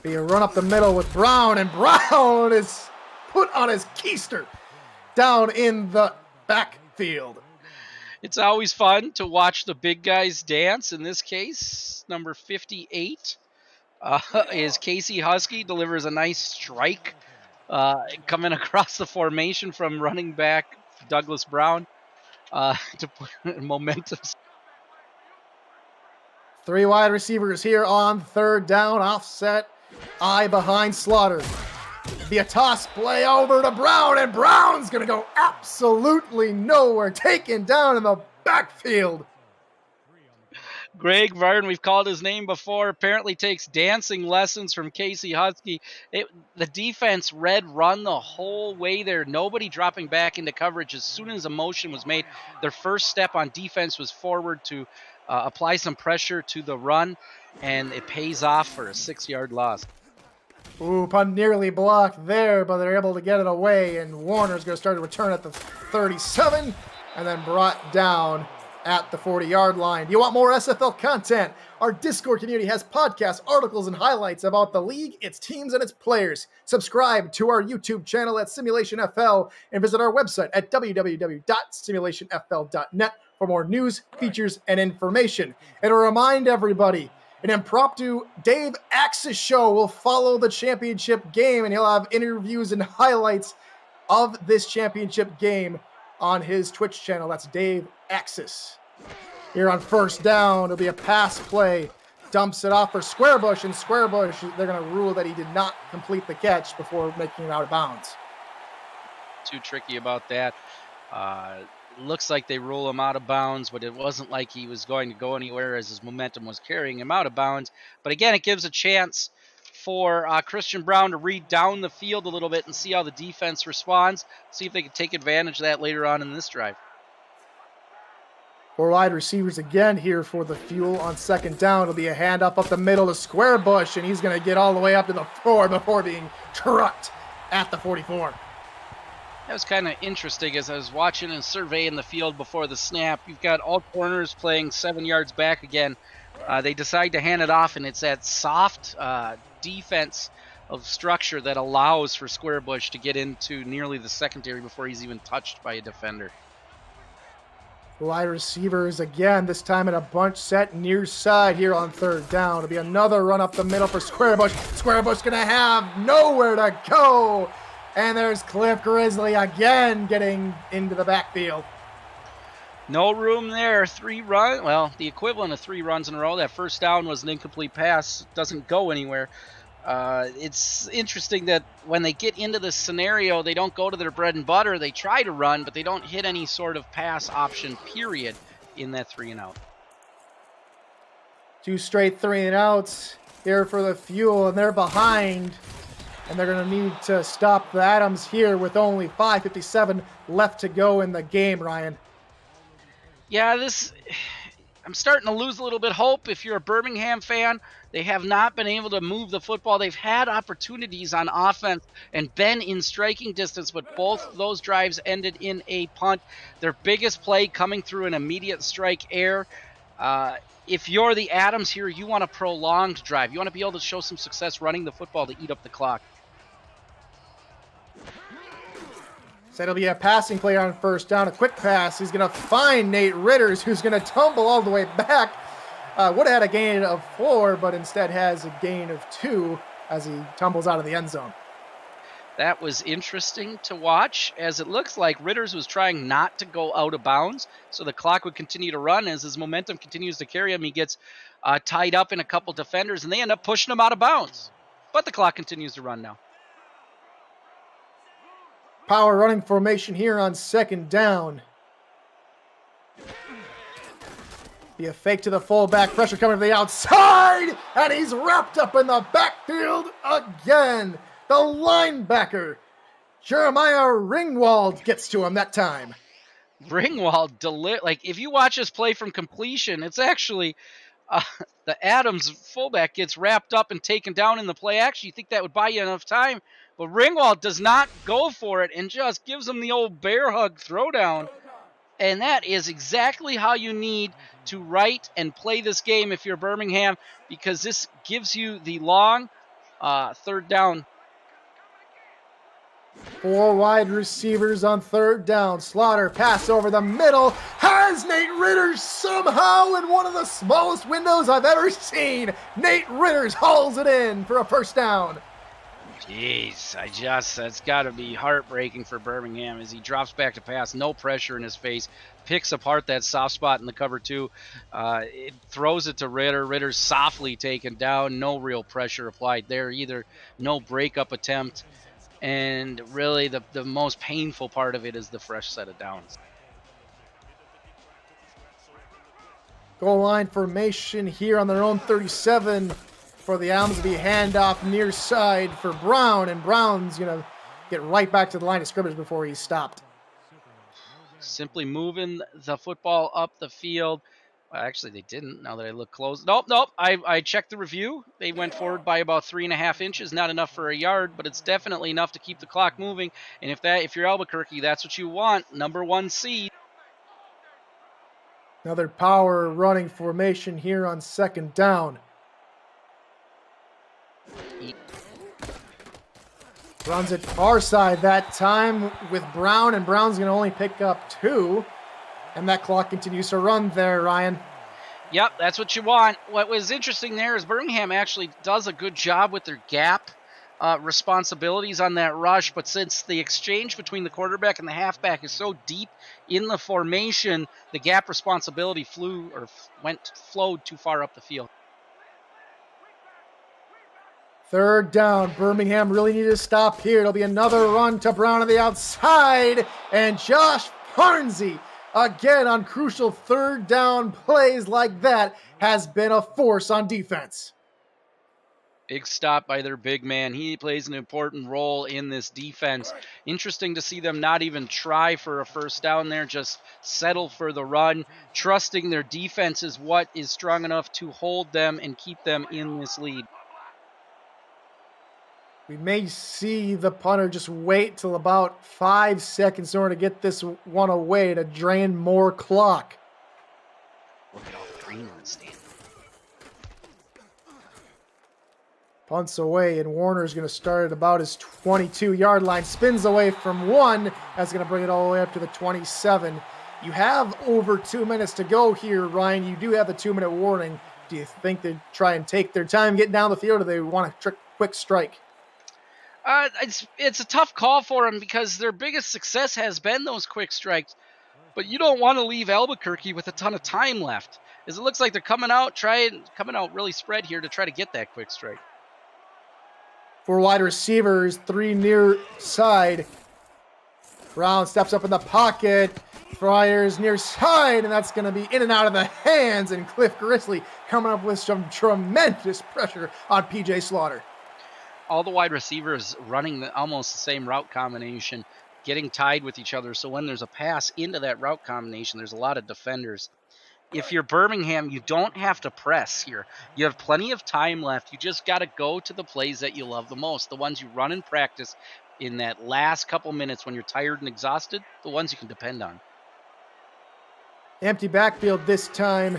Speaker 2: Be a run up the middle with Brown, and Brown is put on his keister down in the backfield.
Speaker 3: It's always fun to watch the big guys dance. In this case, number 58 is Casey Husky, delivers a nice strike coming across the formation from running back Douglas Brown to put momentum.
Speaker 2: 3 wide receivers here on 3rd down, offset, eye behind Slaughter. Be a toss play over to Brown, and Brown's going to go absolutely nowhere, taken down in the backfield.
Speaker 3: Greg Vern, we've called his name before, apparently takes dancing lessons from Casey Husky. The defense read run the whole way there, nobody dropping back into coverage. As soon as a motion was made, their first step on defense was forward to apply some pressure to the run, and it pays off for a 6-yard loss.
Speaker 2: Ooh, punt nearly blocked there, but they're able to get it away, and Warner's going to start to return at the 37, and then brought down at the 40-yard line. Do you want more SFL content? Our Discord community has podcasts, articles, and highlights about the league, its teams, and its players. Subscribe to our YouTube channel at Simulationfl, and visit our website at www.simulationfl.net for more news, features, and information. And to remind everybody, an impromptu Dave Axis show will follow the championship game, and he'll have interviews and highlights of this championship game on his Twitch channel. That's Dave Axis. Here on first down, it'll be a pass play. Dumps it off for Squarebush, and Squarebush, they're going to rule that he did not complete the catch before making it out of bounds.
Speaker 3: Too tricky about that. Looks like they rule him out of bounds, but it wasn't like he was going to go anywhere as his momentum was carrying him out of bounds. But again, it gives a chance for Christian Brown to read down the field a little bit and see how the defense responds, see if they can take advantage of that later on in this drive.
Speaker 2: Four wide receivers again here for the Fuel on second down. It'll be a handoff up the middle to Square Bush, and he's going to get all the way up to the 4 before being trucked at the 44.
Speaker 3: That was kind of interesting as I was watching and surveying the field before the snap. You've got all corners playing 7 yards back again. They decide to hand it off, and it's that soft defense of structure that allows for Square Bush to get into nearly the secondary before he's even touched by a defender.
Speaker 2: Wide receivers again, this time in a bunch set near side here on third down. It'll be another run up the middle for Square Bush. Square Bush going to have nowhere to go. And there's Cliff Grizzly again getting into the backfield.
Speaker 3: No room there. The equivalent of 3 runs in a row. That first down was an incomplete pass. Doesn't go anywhere. It's interesting that when they get into this scenario, they don't go to their bread and butter. They try to run, but they don't hit any sort of pass option, period, in that 3 and out.
Speaker 2: 2 straight 3 and outs here for the Fuel, and they're behind. And they're going to need to stop the Adams here with only 5:57 left to go in the game, Ryan.
Speaker 3: Yeah, I'm starting to lose a little bit hope. If you're a Birmingham fan, they have not been able to move the football. They've had opportunities on offense and been in striking distance, but both those drives ended in a punt. Their biggest play coming through an immediate strike air. If you're the Adams here, you want a prolonged drive. You want to be able to show some success running the football to eat up the clock.
Speaker 2: So it'll be a passing play on first down, a quick pass. He's going to find Nate Ritters, who's going to tumble all the way back. Would have had a gain of 4, but instead has a gain of 2 as he tumbles out of the end zone.
Speaker 3: That was interesting to watch, as it looks like Ritters was trying not to go out of bounds, so the clock would continue to run. As his momentum continues to carry him, he gets tied up in a couple defenders, and they end up pushing him out of bounds. But the clock continues to run now.
Speaker 2: Power running formation here on second down. Be a fake to the fullback, pressure coming to the outside, and he's wrapped up in the backfield again. The linebacker, Jeremiah Ringwald, gets to him that time.
Speaker 3: Ringwald, if you watch us play from completion, it's actually the Adams fullback gets wrapped up and taken down in the play action. You think that would buy you enough time, but Ringwald does not go for it and just gives him the old bear hug throwdown. And that is exactly how you need to write and play this game if you're Birmingham, because this gives you the long third down.
Speaker 2: 4 wide receivers on third down. Slaughter pass over the middle. Has Nate Ritters somehow in one of the smallest windows I've ever seen. Nate Ritters hauls it in for a first down.
Speaker 3: Jeez, that's got to be heartbreaking for Birmingham as he drops back to pass. No pressure in his face. Picks apart that soft spot in the cover 2. It throws it to Ritter. Ritter's softly taken down. No real pressure applied there either. No breakup attempt. And really the most painful part of it is the fresh set of downs.
Speaker 2: Goal line formation here on their own 37 for the Adams to be handoff near side for Brown. And Brown's going to get right back to the line of scrimmage before he's stopped.
Speaker 3: Simply moving the football up the field. Well, actually, they didn't. Now that I look close. Nope. I checked the review. They went forward by about 3.5 inches. Not enough for a yard, but it's definitely enough to keep the clock moving. And if you're Albuquerque, that's what you want. Number 1 seed.
Speaker 2: Another power running formation here on second down. Runs it far side that time with Brown, and Brown's going to only pick up 2. And that clock continues to run there, Ryan.
Speaker 3: Yep, that's what you want. What was interesting there is Birmingham actually does a good job with their gap responsibilities on that rush, but since the exchange between the quarterback and the halfback is so deep in the formation, the gap responsibility flowed too far up the field.
Speaker 2: Third down. Birmingham really need to stop here. It'll be another run to Brown on the outside, and Josh Farnsey, again on crucial third down plays like that, has been a force on defense.
Speaker 3: Big stop by their big man. He plays an important role in this defense. Interesting to see them not even try for a first down there, just settle for the run, trusting their defense is what is strong enough to hold them and keep them in this lead.
Speaker 2: We may see the punter just wait till about 5 seconds in order to get this one away to drain more clock.
Speaker 3: Look at all the green on the stand.
Speaker 2: Punts away, and Warner's going to start at about his 22-yard line. Spins away from one. That's going to bring it all the way up to the 27. You have over 2 minutes to go here, Ryan. You do have the 2-minute warning. Do you think they try and take their time getting down the field, or they want a quick strike?
Speaker 3: It's a tough call for them because their biggest success has been those quick strikes. But you don't want to leave Albuquerque with a ton of time left, as it looks like they're coming out really spread here to try to get that quick strike.
Speaker 2: 4 wide receivers, 3 near side. Brown steps up in the pocket, fires near side, and that's going to be in and out of the hands, and Cliff Grizzly coming up with some tremendous pressure on PJ Slaughter.
Speaker 3: All the wide receivers running almost the same route combination, getting tied with each other, so when there's a pass into that route combination, there's a lot of defenders. If you're Birmingham, you don't have to press here. You have plenty of time left. You just got to go to the plays that you love the most, the ones you run in practice in that last couple minutes when you're tired and exhausted, the ones you can depend on.
Speaker 2: Empty backfield this time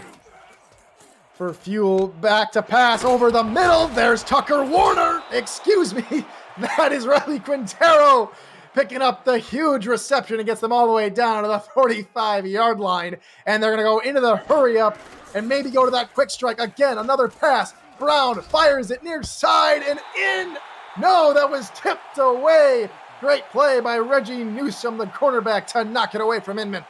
Speaker 2: for Fuel. Back to pass over the middle. There's Tucker Warner. Excuse me. That is Riley Quintero picking up the huge reception and gets them all the way down to the 45-yard line. And they're going to go into the hurry up and maybe go to that quick strike. Again, another pass. Brown fires it near side and in. No, that was tipped away. Great play by Reggie Newsom, the cornerback, to knock it away from Inman.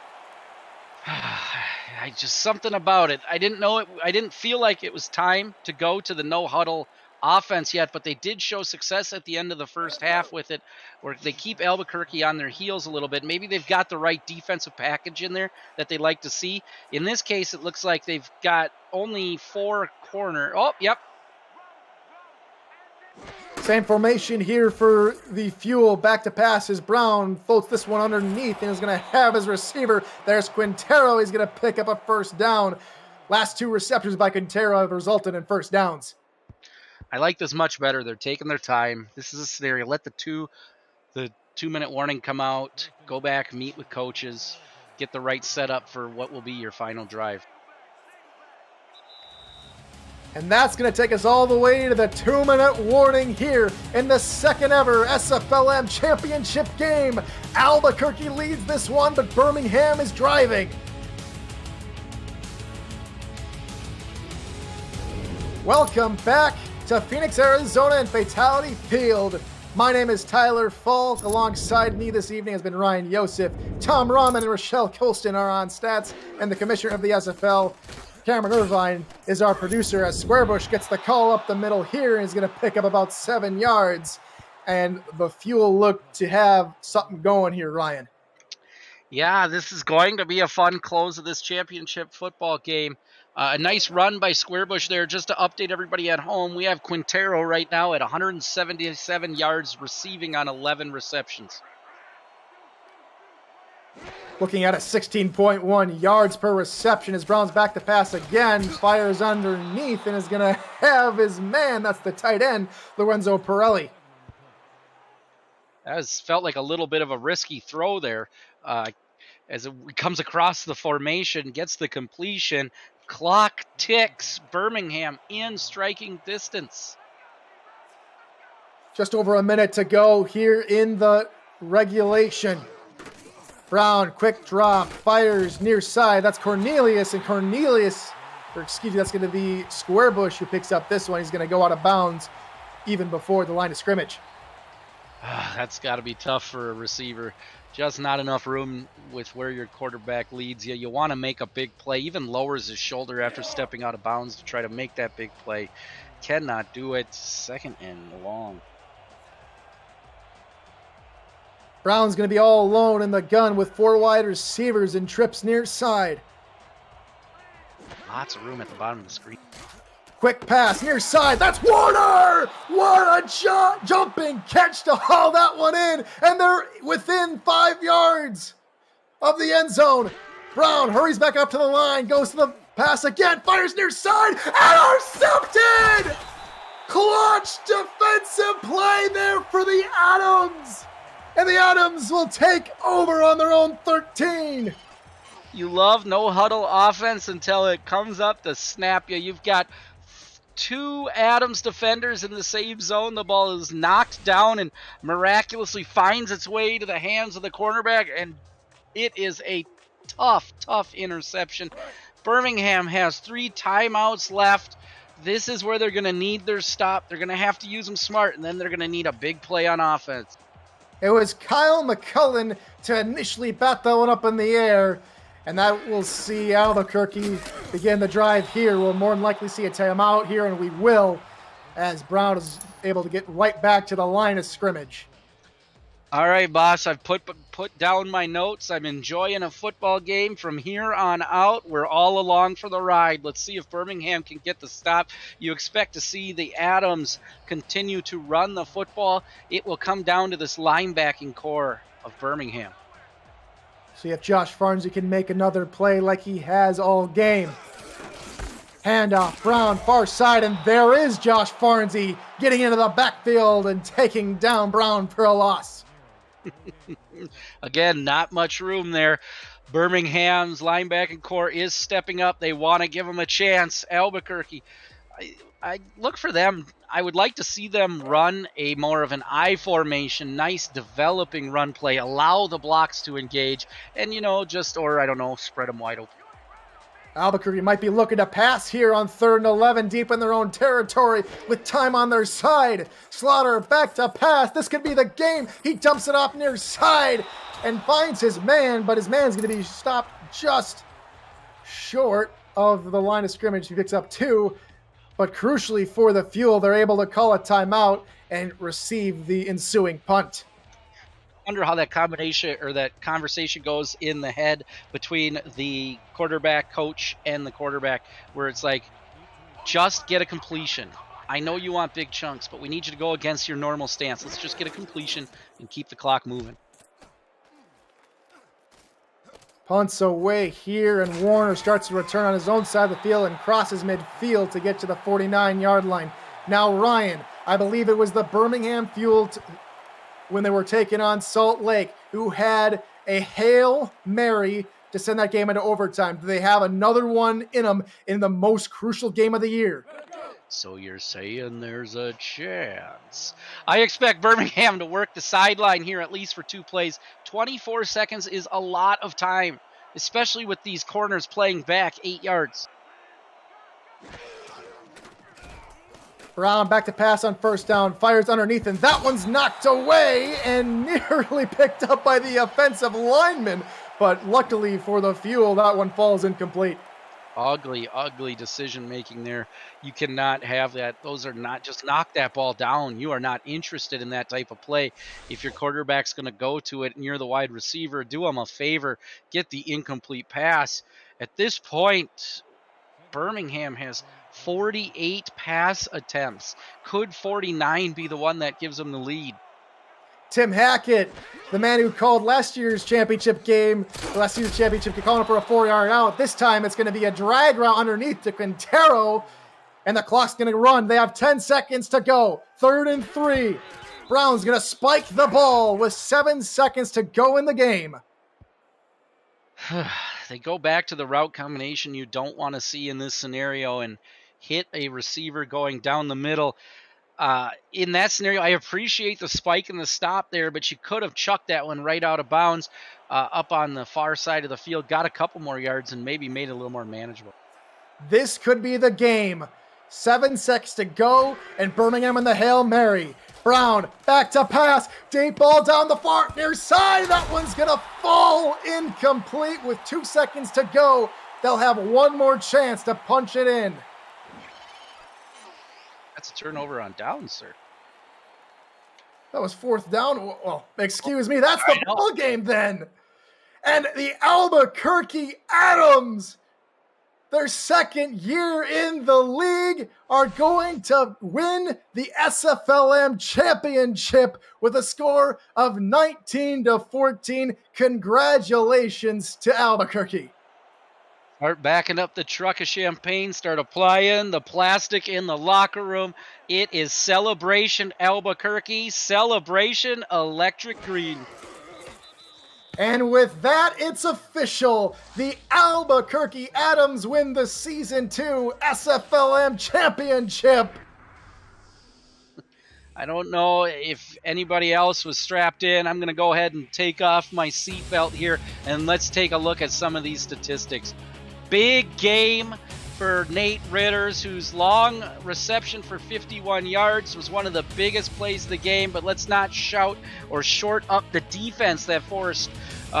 Speaker 3: Something about it. I didn't feel like it was time to go to the no huddle offense yet, but they did show success at the end of the first half with it, where they keep Albuquerque on their heels a little bit. Maybe they've got the right defensive package in there that they like to see. In this case, it looks like they've got only 4 corner. Oh, yep.
Speaker 2: Same formation here for the Fuel. Back to pass is Brown. Floats this one underneath and is going to have his receiver. There's Quintero. He's going to pick up a first down. Last 2 receptions by Quintero have resulted in first downs.
Speaker 3: I like this much better. They're taking their time. This is a scenario. Let the 2-minute warning come out. Go back, meet with coaches, get the right setup for what will be your final drive.
Speaker 2: And that's going to take us all the way to the 2-minute warning here in the second ever SFLm championship game. Albuquerque leads this one, but Birmingham is driving. Welcome back to Phoenix, Arizona and Fatality Field. My name is Tyler Falk. Alongside me this evening has been Ryan Yosef. Tom Rahman and Rochelle Colston are on stats, and the commissioner of the SFL, Cameron Irvine, is our producer as Squarebush gets the call up the middle here and is going to pick up about 7 yards. And the Fuel look to have something going here, Ryan.
Speaker 3: Yeah, this is going to be a fun close of this championship football game. A nice run by Squarebush there. Just to update everybody at home, we have Quintero right now at 177 yards receiving on 11 receptions.
Speaker 2: Looking at a 16.1 yards per reception as Brown's back to pass again, fires underneath and is going to have his man. That's the tight end, Lorenzo Pirelli.
Speaker 3: That felt like a little bit of a risky throw there. As it comes across the formation, gets the completion. Clock ticks. Birmingham in striking distance.
Speaker 2: Just over a minute to go here in the regulation. Brown, quick drop, fires near side. That's Cornelius, and that's going to be Squarebush who picks up this one. He's going to go out of bounds even before the line of scrimmage.
Speaker 3: That's got to be tough for a receiver. Just not enough room with where your quarterback leads you. You want to make a big play. Even lowers his shoulder after stepping out of bounds to try to make that big play. Cannot do it. Second and long.
Speaker 2: Brown's going to be all alone in the gun with 4 wide receivers and trips near side.
Speaker 3: Lots of room at the bottom of the screen.
Speaker 2: Quick pass near side. That's Warner! What a jumping catch to haul that one in. And they're within 5 yards of the end zone. Brown hurries back up to the line, goes to the pass again, fires near side, intercepted! Clutch defensive play there for the Adams. And the Adams will take over on their own 13.
Speaker 3: You love no huddle offense until it comes up to snap you. You've got 2 Adams defenders in the same zone. The ball is knocked down and miraculously finds its way to the hands of the cornerback, and it is a tough interception. Birmingham has 3 timeouts left. This is where they're going to need their stop. They're going to have to use them smart, and then they're going to need a big play on offense.
Speaker 2: It was Kyle McCullen to initially bat that one up in the air, and that will see Albuquerque begin the drive here. We'll more than likely see a timeout here, and we will, as Brown is able to get right back to the line of scrimmage.
Speaker 3: All right, boss, I've put down my notes. I'm enjoying a football game from here on out. We're all along for the ride. Let's see if Birmingham can get the stop. You expect to see the Adams continue to run the football. It will come down to this linebacking core of Birmingham.
Speaker 2: See if Josh Farnsey can make another play like he has all game. Handoff, Brown, far side, and there is Josh Farnsey getting into the backfield and taking down Brown for a loss.
Speaker 3: Again, not much room there. Birmingham's linebacking core is stepping up. They want to give them a chance. Albuquerque, I look for them. I would like to see them run a more of an I formation, nice developing run play, allow the blocks to engage, and, spread them wide open.
Speaker 2: Albuquerque might be looking to pass here on 3rd and 11 deep in their own territory with time on their side. Slaughter back to pass. This could be the game. He dumps it off near side and finds his man, but his man's going to be stopped just short of the line of scrimmage. He picks up 2, but crucially for the Fuel, they're able to call a timeout and receive the ensuing punt.
Speaker 3: Wonder how that combination or that conversation goes in the head between the quarterback coach and the quarterback, where it's like, just get a completion. I know you want big chunks, but we need you to go against your normal stance. Let's just get a completion and keep the clock moving.
Speaker 2: Punts away here, and Warner starts to return on his own side of the field and crosses midfield to get to the 49-yard line. Now Ryan, I believe it was the Birmingham Fuel when they were taking on Salt Lake, who had a Hail Mary to send that game into overtime. Do they have another one in them in the most crucial game of the year?
Speaker 3: So you're saying there's a chance. I expect Birmingham to work the sideline here at least for 2 plays. 24 seconds is a lot of time, especially with these corners playing back 8 yards.
Speaker 2: Brown back to pass on 1st down, fires underneath, and that one's knocked away and nearly picked up by the offensive lineman. But luckily for the Fuel, that one falls incomplete.
Speaker 3: Ugly decision making there. You cannot have that. Those are not, just knock that ball down. You are not interested in that type of play. If your quarterback's going to go to it and you're the wide receiver, do them a favor, get the incomplete pass. At this point, Birmingham has 48 pass attempts. Could 49 be the one that gives them the lead?
Speaker 2: Tim Hackett, the man who called last year's championship game, calling him for a 4-yard out. This time it's going to be a drag route underneath to Quintero, and the clock's going to run. They have 10 seconds to go. 3rd and 3. Brown's going to spike the ball with 7 seconds to go in the game.
Speaker 3: They go back to the route combination you don't want to see in this scenario and hit a receiver going down the middle. In that scenario, I appreciate the spike and the stop there, but you could have chucked that one right out of bounds up on the far side of the field, got a couple more yards, and maybe made it a little more manageable.
Speaker 2: This could be the game. 7 seconds to go, and Birmingham in the Hail Mary. Brown, back to pass, deep ball down the far near side. That one's going to fall incomplete with 2 seconds to go. They'll have one more chance to punch it in.
Speaker 3: That's a turnover on downs, sir.
Speaker 2: That was 4th down. Well, excuse me. That's the ball game then. And the Albuquerque Adams their second year in the league, are going to win the SFLm championship with a score of 19-14. Congratulations to Albuquerque.
Speaker 3: Start backing up the truck of champagne, start applying the plastic in the locker room. It is Celebration Albuquerque, Celebration Electric Green.
Speaker 2: And with that, it's official. The Albuquerque Adams win the Season 2 SFLm Championship.
Speaker 3: I don't know if anybody else was strapped in. I'm going to go ahead and take off my seatbelt here, and let's take a look at some of these statistics. Big game for Nate Ritters, whose long reception for 51 yards was one of the biggest plays of the game, but let's not shout or short up the defense that forced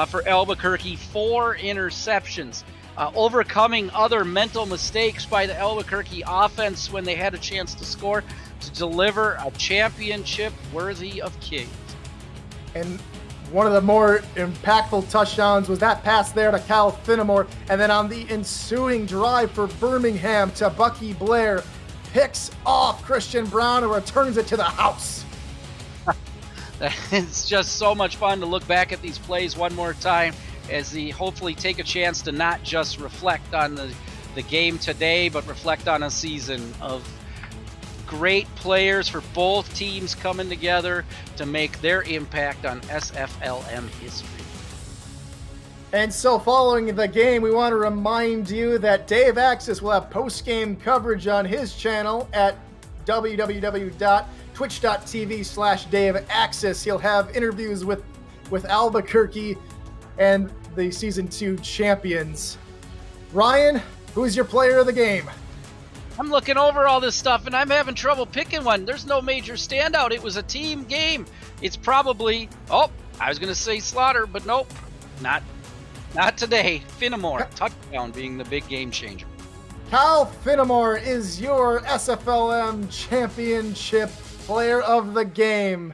Speaker 3: for Albuquerque 4 interceptions, overcoming other mental mistakes by the Albuquerque offense when they had a chance to score to deliver a championship worthy of kings.
Speaker 2: And one of the more impactful touchdowns was that pass there to Kyle Finnemore, and then on the ensuing drive for Birmingham to Bucky Blair, picks off Christian Brown and returns it to the house.
Speaker 3: It's just so much fun to look back at these plays one more time as they hopefully take a chance to not just reflect on the game today, but reflect on a season of great players for both teams coming together to make their impact on SFLm history.
Speaker 2: And so following the game, we want to remind you that Dave Axis will have post-game coverage on his channel at www.twitch.tv/DaveAxis. He'll have interviews with Albuquerque and the Season 2 champions. Ryan, who's your player of the game?
Speaker 3: I'm looking over all this stuff and I'm having trouble picking one. There's no major standout. It was a team game. It's probably, I was going to say Slaughter, but nope, not today. Finnemore, touchdown being the big game changer.
Speaker 2: Kyle Finnemore is your SFLm championship player of the game.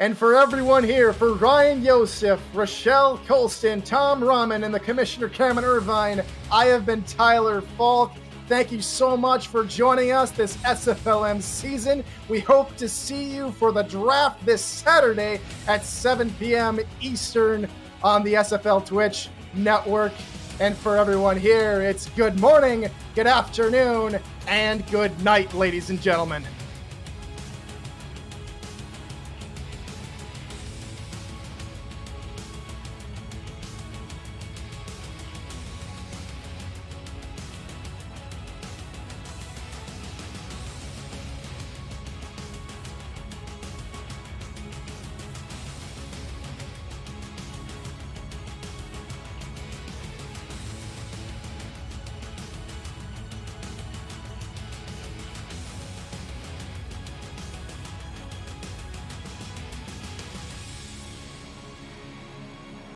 Speaker 2: And for everyone here, for Ryan Yosef, Rochelle Colston, Tom Rahman, and the Commissioner Cameron Irvine, I have been Tyler Falk. Thank you so much for joining us this SFLm season. We hope to see you for the draft this Saturday at 7 p.m. Eastern on the SFL Twitch network. And for everyone here, it's good morning, good afternoon, and good night, ladies and gentlemen.